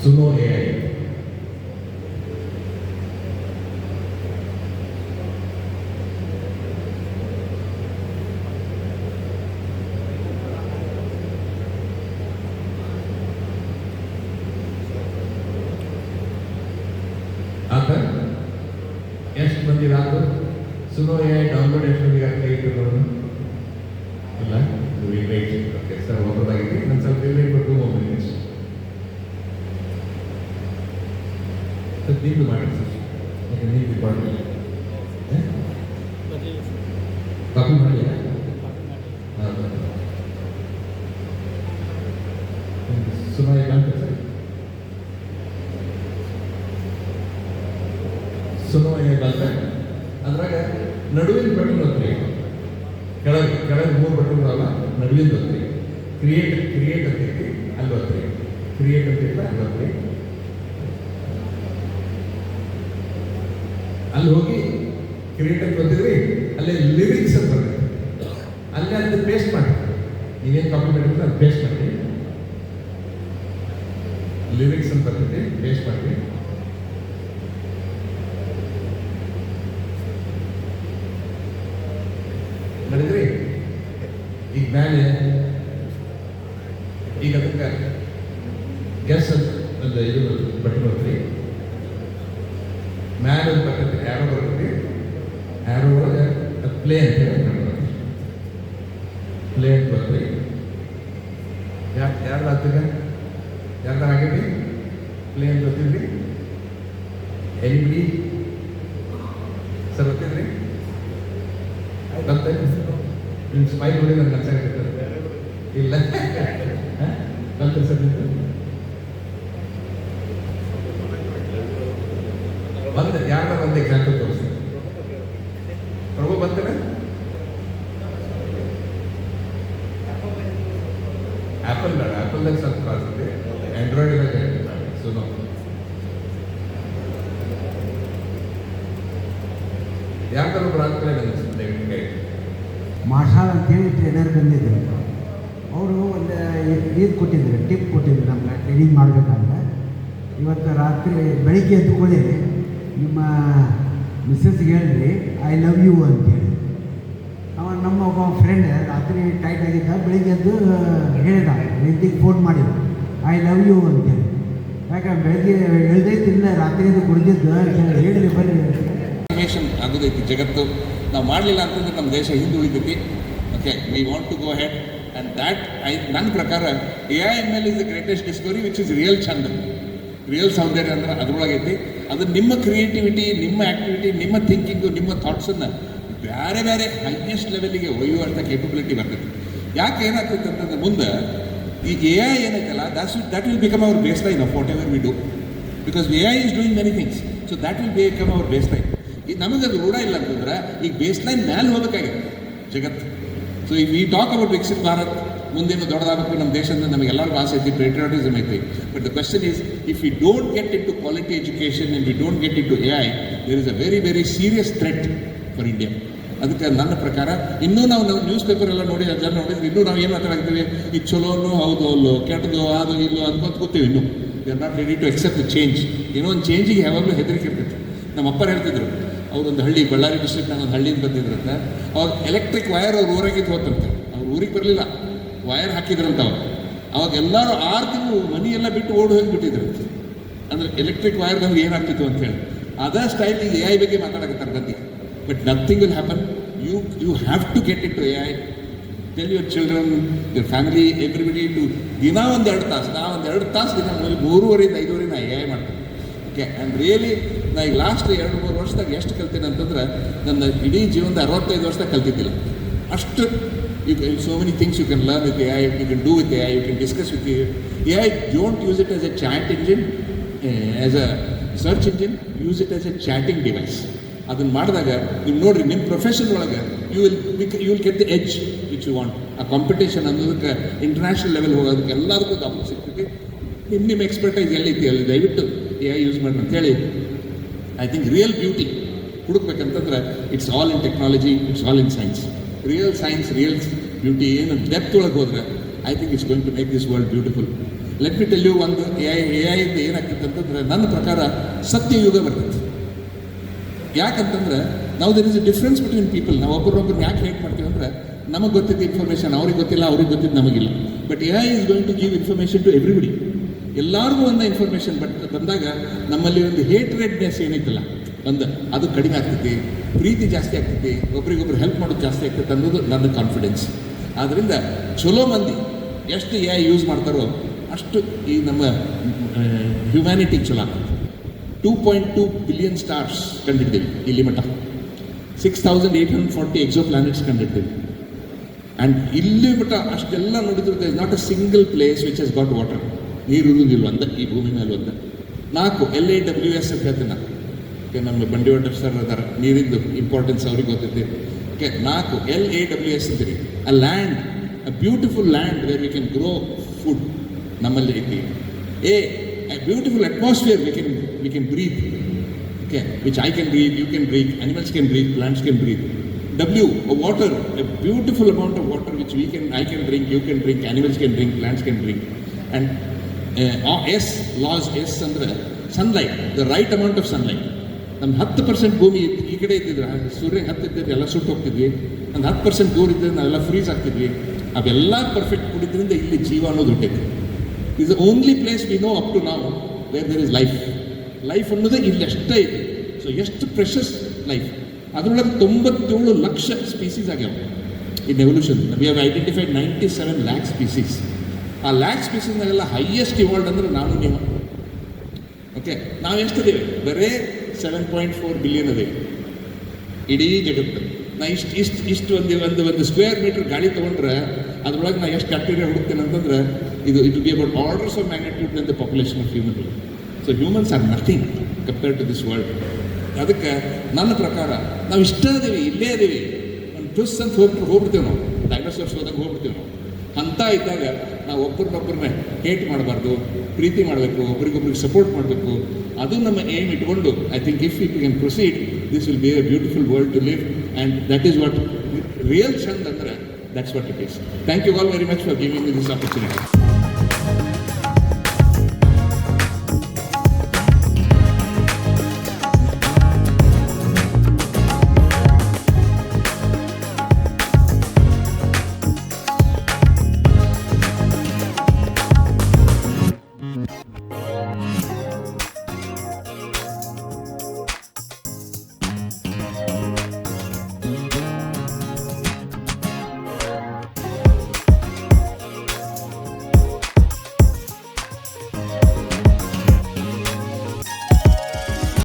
ಸುನೋ AI. ಆತ ಎಷ್ಟು ಮಂದಿ ರಾತ್ರಿ ಸುನೋ AI ಡೌನ್ಲೋಡ್ ಎಷ್ಟು ಮಂದಿ ಆಗ್ತಾ ಇತ್ತು ಇಲ್ಲ ವೇಟ್. ಓಕೆ ಸರ್, ಒಬ್ಬದಾಗಿದೆ, ನಾನು ಸ್ವಲ್ಪ ವೇಟ್ ಕೊಟ್ಟು 2 ಮಿನಿಟ್ಸ್ ಸರ್, ನೀವು ಮಾಡಿ ಸರ್, ನೀವು ರಿಕಾರ್ಡ್ ಕಾಪಿ ಮಾಡಿ. ಸುನೋ AI ಅಂತ ಸರ್, ಸುನೋ AI ಅಂತ ಅದ್ರಾಗ ನಡುವಿನ ಬಟನ್ ಹೊತ್ರಿ, ಕೆಳಗೆ 3 ಬಟನ್ ಅಲ್ಲ, ನಡುವಿನ ಹೊತ್ರಿ, ಕ್ರಿಯೇಟ್ ಅಂತೈತಿ ಅಲ್ಲಿ ಹೊತ್ರಿ, ಕ್ರಿಯೇಟ್ ಅಂತೈತಿ ಅಲ್ಲಿ ಹೊತ್ರಿ, ಅಲ್ಲಿ ಹೋಗಿ ಕ್ರಿಯೇಟ್ ಅಂತ ಗೊತ್ತಿದ್ರಿ, ಅಲ್ಲೇ ಲಿರಿಕ್ಸ್ ಅಂತ ಬರ್ತೈತಿ, ಅಲ್ಲೇ ಅದು ಪೇಸ್ಟ್ ಮಾಡಿ, ನೀವೇನು ಕಾಪಿ ಮಾಡಿದ್ರೆ ಅದು ಪೇಸ್ಟ್ ಮಾಡಿ, ಲಿರಿಕ್ಸ್ ಅಂತ ಬರ್ತೈತಿ, ಪೇಸ್ಟ್ ಮಾಡಿ. ಮಾಡಿದ್ರಿ ಈಗ ಮೇಲೆ, ಈಗ ಅದಕ್ಕೆ ಗೆಸ್ ಅಂತ ಇದು ಬಟನ್ ಬರ್ತೀರಿ, ಮ್ಯಾಲ ಒಂದು ಬರ್ತೈತಿ, ಆ್ಯರೋ ಬರ್ತೈತಿ, ಆ್ಯರೋ ಒಳಗೆ ಪ್ಲೇ ಅಂತ ಹೇಳಿ ಪ್ಲೇ ಅಂತ ಬರ್ತೀರಿ. ಯಾರ್ದು ಆಗ್ತದೆ, ಯಾರ್ದಾರ ಆಗೈತಿ ಪ್ಲೇ ಅಂತ ಗೊತ್ತಿದ್ರಿ? Anybody sir ಗೊತ್ತಿದ್ರಿ? ನಿಮ್ಮ ಸ್ಮೈಲ್ ನೋಡಿ ನನಗೆ ಅನ್ಸಾಗುತ್ತೆ ಇಲ್ಲ ಬಂತು ಸರ್ ಬಂದೆ ಯಾರ ಒಂದು ಎಕ್ಸಾಂಪಲ್ ತೋರಿಸ್ತೀನಿ ಪ್ರಭು ಬಂತೇನೆ ಆ್ಯಪಲ್ದಾಗ ಸ್ವಲ್ಪ ಕಾಣಿಸುತ್ತೆ ಆ್ಯಂಡ್ರಾಯ್ಡ್ದಾಗ ಸುನೋ ಯಾಕಂದ್ರೆ ಪ್ರಾರ್ಥನೆ ಅನಿಸುತ್ತೆ ನಿಮಗೆ ಮಾರ್ಷಾಲ್ ಅಂತೇಳಿ ಟ್ರೈನರ್ ಬಂದಿದ್ದರು. ಅವರು ಒಂದು ಇದು ಕೊಟ್ಟಿದ್ರು, ಟಿಪ್ ಕೊಟ್ಟಿದ್ರು ನಮ್ಗೆ ಟ್ರೈನಿಂಗ್ ಮಾಡಬೇಕಾದ್ರೆ. ಇವತ್ತು ರಾತ್ರಿ ಬೆಳಿಗ್ಗೆ ಎದ್ದುಕೊಳ್ಳಿ ನಿಮ್ಮ ಮಿಸ್ಸಸ್ಗೆ ಹೇಳ್ರಿ ಐ ಲವ್ ಯು ಅಂತೇಳಿ. ನಮ್ಮ ಒಬ್ಬ ಫ್ರೆಂಡ್ ರಾತ್ರಿ ಟೈಟ್ ಆಗಿದ್ದ, ಬೆಳಿಗ್ಗೆ ಎದ್ದು ಹೇಳಿದ, ಹೆಂಡತಿಗೆ ಫೋನ್ ಮಾಡಿದ ಐ ಲವ್ ಯು ಅಂತೇಳಿ. ಯಾಕಂದ್ರೆ ಬೆಳಗ್ಗೆ ಹೇಳ್ದೈತಿಲ್ಲ, ರಾತ್ರಿ ಎದ್ದು ಕುಡಿದಿದ್ದು ಹೇಳ್ರಿ ಬರ್ರಿ ಇನ್ಫಾರ್ಮೇಷನ್ ಆಗೋದೈತಿ ಜಗತ್ತು. ನಾವು ಮಾಡಲಿಲ್ಲ ಅಂತಂದ್ರೆ ನಮ್ಮ ದೇಶ ಹಿಂದುಳಿತೈತಿ. Okay, we want to go head and that ನನ್ನ ಪ್ರಕಾರ AI/ML is the greatest discovery which is real ಚಂದ, ರಿಯಲ್ ಸೌಂದರ್ಯ ಅಂದ್ರೆ ಅದ್ರೊಳಗೈತಿ. ಅದು ನಿಮ್ಮ ಕ್ರಿಯೇಟಿವಿಟಿ, ನಿಮ್ಮ ಆ್ಯಕ್ಟಿವಿಟಿ, ನಿಮ್ಮ ಥಿಂಕಿಂಗು, ನಿಮ್ಮ ಥಾಟ್ಸನ್ನು ಬೇರೆ ಬೇರೆ ಹೈಯೆಸ್ಟ್ ಲೆವೆಲಿಗೆ ಒಯ್ಯುವಂಥ ಕೇಪಬಿಲಿಟಿ ಬರ್ತೈತಿ. ಯಾಕೆ ಏನಾಗ್ತೈತೆ ಅಂತಂದ್ರೆ ಮುಂದೆ ಈ AI ಏನೈತಲ್ಲ that will become our baseline of whatever we do, because AI is doing many things, so that will become our baseline. ಈಗ ನಮಗದು ರೂಢ ಇಲ್ಲ ಅಂತಂದ್ರೆ ಈಗ ಬೇಸ್ಲೈನ್ ಮೇಲೆ ಹೋಗಬೇಕಾಗಿದೆ ಜಗತ್ತು. ಸೊ ಈಗ we talk about Viksit Bharat, ಮುಂದೇನು ದೊಡ್ಡದಾಗಬೇಕು ನಮ್ಮ ದೇಶದಿಂದ, ನಮಗೆಲ್ಲರಿಗೂ ಆಸೆ ಐತಿ, ಪೇಟ್ರಿಯಾಟಿಸಮ್ ಐತಿ. But the question is, if we don't get in to quality education and we don't get in to AI, there is a very very serious threat for India. ಅದಕ್ಕೆ ನನ್ನ ಪ್ರಕಾರ ಇನ್ನೂ ನಾವು ನ್ಯೂಸ್ ಪೇಪರ್ ಎಲ್ಲ ನೋಡಿ ಜನ ನೋಡಿದ್ರೆ ಇನ್ನೂ ನಾವು ಏನು ಮಾತಾಡ್ತೀವಿ, ಇದು ಚಲೋನು ಹೌದು ಅಲ್ಲೋ, ಕೆಟ್ಟದು ಅದು ಇಲ್ಲೋ ಅನ್ಕೊಂತ ಕೂತೀವಿ. ಇನ್ನೂ we are not ready to accept the change. ಏನೋ ಒಂದು ಚೇಂಜಿಗೆ ಯಾವಾಗಲೂ ಹೆದರಿಕೆ ಇರ್ತೈತಿ. ನಮ್ಮ ಅಪ್ಪರು ಹೇಳ್ತಿದ್ರು, ಅವರೊಂದು ಹಳ್ಳಿ, ಬಳ್ಳಾರಿ ಡಿಸ್ಟ್ರಿಕ್ಟ್ನಾಗ ಒಂದು ಹಳ್ಳಿಯಿಂದ ಬಂದಿದ್ರಂತೆ. ಅವ್ರು ಎಲೆಕ್ಟ್ರಿಕ್ ವೈರ್ ಅವ್ರ ಊರಾಗಿದ್ದು ಹೋತಂತೆ. ಅವ್ರ ಊರಿಗೆ ಬರಲಿಲ್ಲ, ವೈರ್ ಹಾಕಿದ್ರಂತ ಅವ್ರು. ಅವಾಗ ಎಲ್ಲರೂ 6 ತಿಂಗಳು ಮನಿ ಎಲ್ಲ ಬಿಟ್ಟು ಓಡಿ ಹೋಗಿಬಿಟ್ಟಿದ್ರಂತೆ. ಅಂದರೆ ಎಲೆಕ್ಟ್ರಿಕ್ ವೈರ್ ನಮ್ಗೆ ಏನಾಗ್ತಿತ್ತು ಅಂತ ಹೇಳಿ. ಅದೇ ಸ್ಟೈಲ್ ಈಗ AI ಬಗ್ಗೆ ಮಾತಾಡಕತ್ತಾರೆ ಬಂದು. But nothing will happen. You have to get it to AI. Tell your children, your family, everybody to ದಿನ ಒಂದು 2 ತಾಸು, ನಾ ಒಂದು 2 ತಾಸು ದಿನ 3:30 5:30 ನಾ AI ಮಾಡ್ತೀನಿ. ಓಕೆ, ಆ್ಯಂಡ್ ರಿಯಲಿ ನಾ ಈಗ ಲಾಸ್ಟ್ 2-3 ವರ್ಷದಾಗ ಎಷ್ಟು ಕಲ್ತೀನಿ ಅಂತಂದ್ರೆ ನನ್ನ ಇಡೀ ಜೀವನದ 65 ವರ್ಷದಾಗ ಕಲ್ತಿದ್ದಿಲ್ಲ ಅಷ್ಟು. so many things you can learn with AI, you can do with AI, you can discuss with AI. Don't use it as a chat engine, as a search engine, use it as a chatting device. ಅದನ್ನು ಮಾಡಿದಾಗ ನೀವು ನೋಡಿರಿ, ನಿಮ್ಮ profession ಒಳಗೆ you will get the edge which you want. ಆ competition ಅನ್ನೋದಕ್ಕೆ international level ಹೋಗೋದಕ್ಕೆ ಎಲ್ಲದಕ್ಕೂ ದಾಪು ಸಿಗ್ತೈತಿ. ನಿಮ್ಮ ಎಕ್ಸ್ಪರ್ಟೈಸ್ ಎಲ್ಲಿತ್ತು ಅಲ್ಲಿ ದಯವಿಟ್ಟು AI ಯೂಸ್ ಮಾಡಿ ಅಂತೇಳಿ. ಐ ಥಿಂಕ್ ರಿಯಲ್ ಬ್ಯೂಟಿ ಹುಡುಕ್ಬೇಕಂತಂದ್ರೆ it's all in technology, it's all in science. Real science, real beauty ಏನು ಡೆಪ್ತ್ ಒಳಗೆ ಹೋದರೆ I think it's going to make this world beautiful. Let me tell you ಒಂದು AI ಇಂದ ಏನಾಗ್ತೈತೆ ಅಂತಂದ್ರೆ ನನ್ನ ಪ್ರಕಾರ ಸತ್ಯಯುಗ ಬರ್ತೈತೆ. ಯಾಕಂತಂದ್ರೆ ನಾವು there is a difference between people. ನಾವು ಒಬ್ಬರೊಬ್ಬರನ್ನ ಯಾಕೆ ಹೇಟ್ ಮಾಡ್ತೀವಿ ಅಂದರೆ, ನಮಗೆ ಗೊತ್ತಿದ್ದ ಇನ್ಫಾರ್ಮೇಷನ್ ಅವ್ರಿಗೆ ಗೊತ್ತಿಲ್ಲ, ಅವ್ರಿಗೆ ಗೊತ್ತಿದ್ದು ನಮಗಿಲ್ಲ. But AI is going to give information to everybody. ಎಲ್ಲರಿಗೂ ಒಂದು ಇನ್ಫಾರ್ಮೇಷನ್ ಬಂದಾಗ ನಮ್ಮಲ್ಲಿ ಒಂದು ಹೇಟ್ರೆಡ್ನೆಸ್ ಏನೈತಲ್ಲ ಅದು ಕಡಿಮೆ ಆಗ್ತೈತಿ, ಪ್ರೀತಿ ಜಾಸ್ತಿ ಆಗ್ತೈತಿ, ಒಬ್ರಿಗೊಬ್ರು ಹೆಲ್ಪ್ ಮಾಡೋದು ಜಾಸ್ತಿ ಆಗ್ತೈತೆ ಅನ್ನೋದು ನನ್ನ ಕಾನ್ಫಿಡೆನ್ಸ್. ಆದ್ದರಿಂದ ಚಲೋ ಮಂದಿ ಎಷ್ಟು AI ಯೂಸ್ ಮಾಡ್ತಾರೋ ಅಷ್ಟು ಈ ನಮ್ಮ ಹ್ಯುಮ್ಯಾನಿಟಿಗೆ ಚಲೋ ಆಗ್ತದೆ. 2.2 ಬಿಲಿಯನ್ ಸ್ಟಾರ್ಸ್ ಕಂಡಿದ್ದೀವಿ ಇಲ್ಲಿ ಮಟ್ಟ, 6,840 ಎಕ್ಸೋ ಪ್ಲಾನೆಟ್ಸ್ ಕಂಡಿದ್ದೀವಿ. ಆ್ಯಂಡ್ ಇಲ್ಲಿ ಮಟ್ಟ ಅಷ್ಟೆಲ್ಲ ನೋಡಿದ್ರು there is not a single place which has got water. ನೀರು ಇರುವುದಿಲ್ಲ ಒಂದ ಈ ಭೂಮಿ ಮೇಲೆ ಒಂದ. 4 LAWS ಅಂತ ಹೇಳ್ತೀನಿ ನಾನು. ಓಕೆ, ನಮ್ಮ ಬಂಡಿವಾಟರ್ ಸರ್ ಅದಾರ, ನೀರಿಂದು ಇಂಪಾರ್ಟೆನ್ಸ್ ಅವ್ರಿಗೆ ಗೊತ್ತೈತಿ. ಓಕೆ, 4 LAWS ಅಂತೀರಿ. A land, a beautiful land where we can grow food ನಮ್ಮಲ್ಲಿ ಐತಿ. A beautiful atmosphere we can breathe, okay, which I can breathe, you can breathe, animals can breathe, plants can breathe. W, a water, a beautiful amount of water which I can drink, you can drink, animals can drink, plants can drink. And S, laws S ಅಂದ್ರೆ sunlight, the right amount of sunlight. ನಮ್ಮ 10% ಭೂಮಿ ಈ ಕಡೆ ಇದ್ದಿದ್ರೆ, ಸೂರ್ಯ 10 ಇದ್ದಿದ್ರೆ ಎಲ್ಲ ಸುಟ್ಟು ಹೋಗ್ತಿದ್ವಿ. ಒಂದು 10% ದೂರ ಇದ್ದರೆ ನಾವೆಲ್ಲ ಫ್ರೀಸ್ ಆಗ್ತಿದ್ವಿ. ಅವೆಲ್ಲ ಪರ್ಫೆಕ್ಟ್ ಕುಡಿದ್ರಿಂದ ಇಲ್ಲಿ ಜೀವ ಅನ್ನೋದು ಹುಟ್ಟೈತಿ. is the only place we know up to now where there is life. Life ಅನ್ನೋದೇ ಇಲ್ಲಿ ಅಷ್ಟೇ ಇದೆ. ಸೊ ಎಷ್ಟು ಪ್ರೆಷಸ್ ಲೈಫ್. ಅದರೊಳಗೆ 97 ಲಕ್ಷ ಸ್ಪೀಸೀಸ್ ಆಗ್ಯಾವ in evolution. We have identified 97 lakh species. ಆ ಲ್ಯಾಕ್ ಸ್ಪೀಸೀಸ್ನಾಗೆಲ್ಲ ಹೈಯೆಸ್ಟ್ ಇವಾಲ್ಡ್ ಅಂದ್ರೆ ನಾನು ನೀವು. ಓಕೆ, ನಾವು ಎಷ್ಟಿದ್ದೇವೆ? ಬರೇ 7.4 ಬಿಲಿಯನ್ ಅದೇವೆ ಇಡೀ ಜಗತ್ತು. ನಾ ಇಷ್ಟು ಒಂದು ಸ್ಕ್ವೇರ್ ಮೀಟರ್ ಗಾಳಿ ತೊಗೊಂಡ್ರೆ ಅದ್ರೊಳಗೆ ನಾ ಎಷ್ಟು ಬ್ಯಾಕ್ಟೀರಿಯಾ ಹುಡುಕ್ತೇನೆ ಅಂತಂದ್ರೆ it be about orders of magnitude in the population of human being. So humans are nothing compared to this world. ಅದಕ್ಕೆ ನನ್ನ ಪ್ರಕಾರ ನಾವು ಇದ್ದೀವಿ, ಇಲ್ಲೇ ಇದ್ದೀವಿ, ಒಂದು ಟುಸ್ ಅಂತ ಹೋಗ್ಬಿಡ್ತೇವೆ ನಾವು, ಡೈನೋಸಾರ್ಸ್ ಹೋದಾಗ ಹೋಗ್ಬಿಡ್ತೀವಿ ನಾವು. ಅಂತ ಇದ್ದಾಗ ನಾವು ಒಬ್ಬರನ್ನೊಬ್ಬರನ್ನ ಹೇಟ್ ಮಾಡಬಾರ್ದು, ಪ್ರೀತಿ ಮಾಡಬೇಕು, ಒಬ್ರಿಗೊಬ್ರಿಗೆ ಸಪೋರ್ಟ್ ಮಾಡಬೇಕು. ಅದು ನಮ್ಮ ಏಮ್ ಇಟ್ಕೊಂಡು I think if you can proceed this will be a beautiful world to live and that is what real ಚಂದ ಅಂದರೆ that's what it is. Thank you all very much for giving me this opportunity.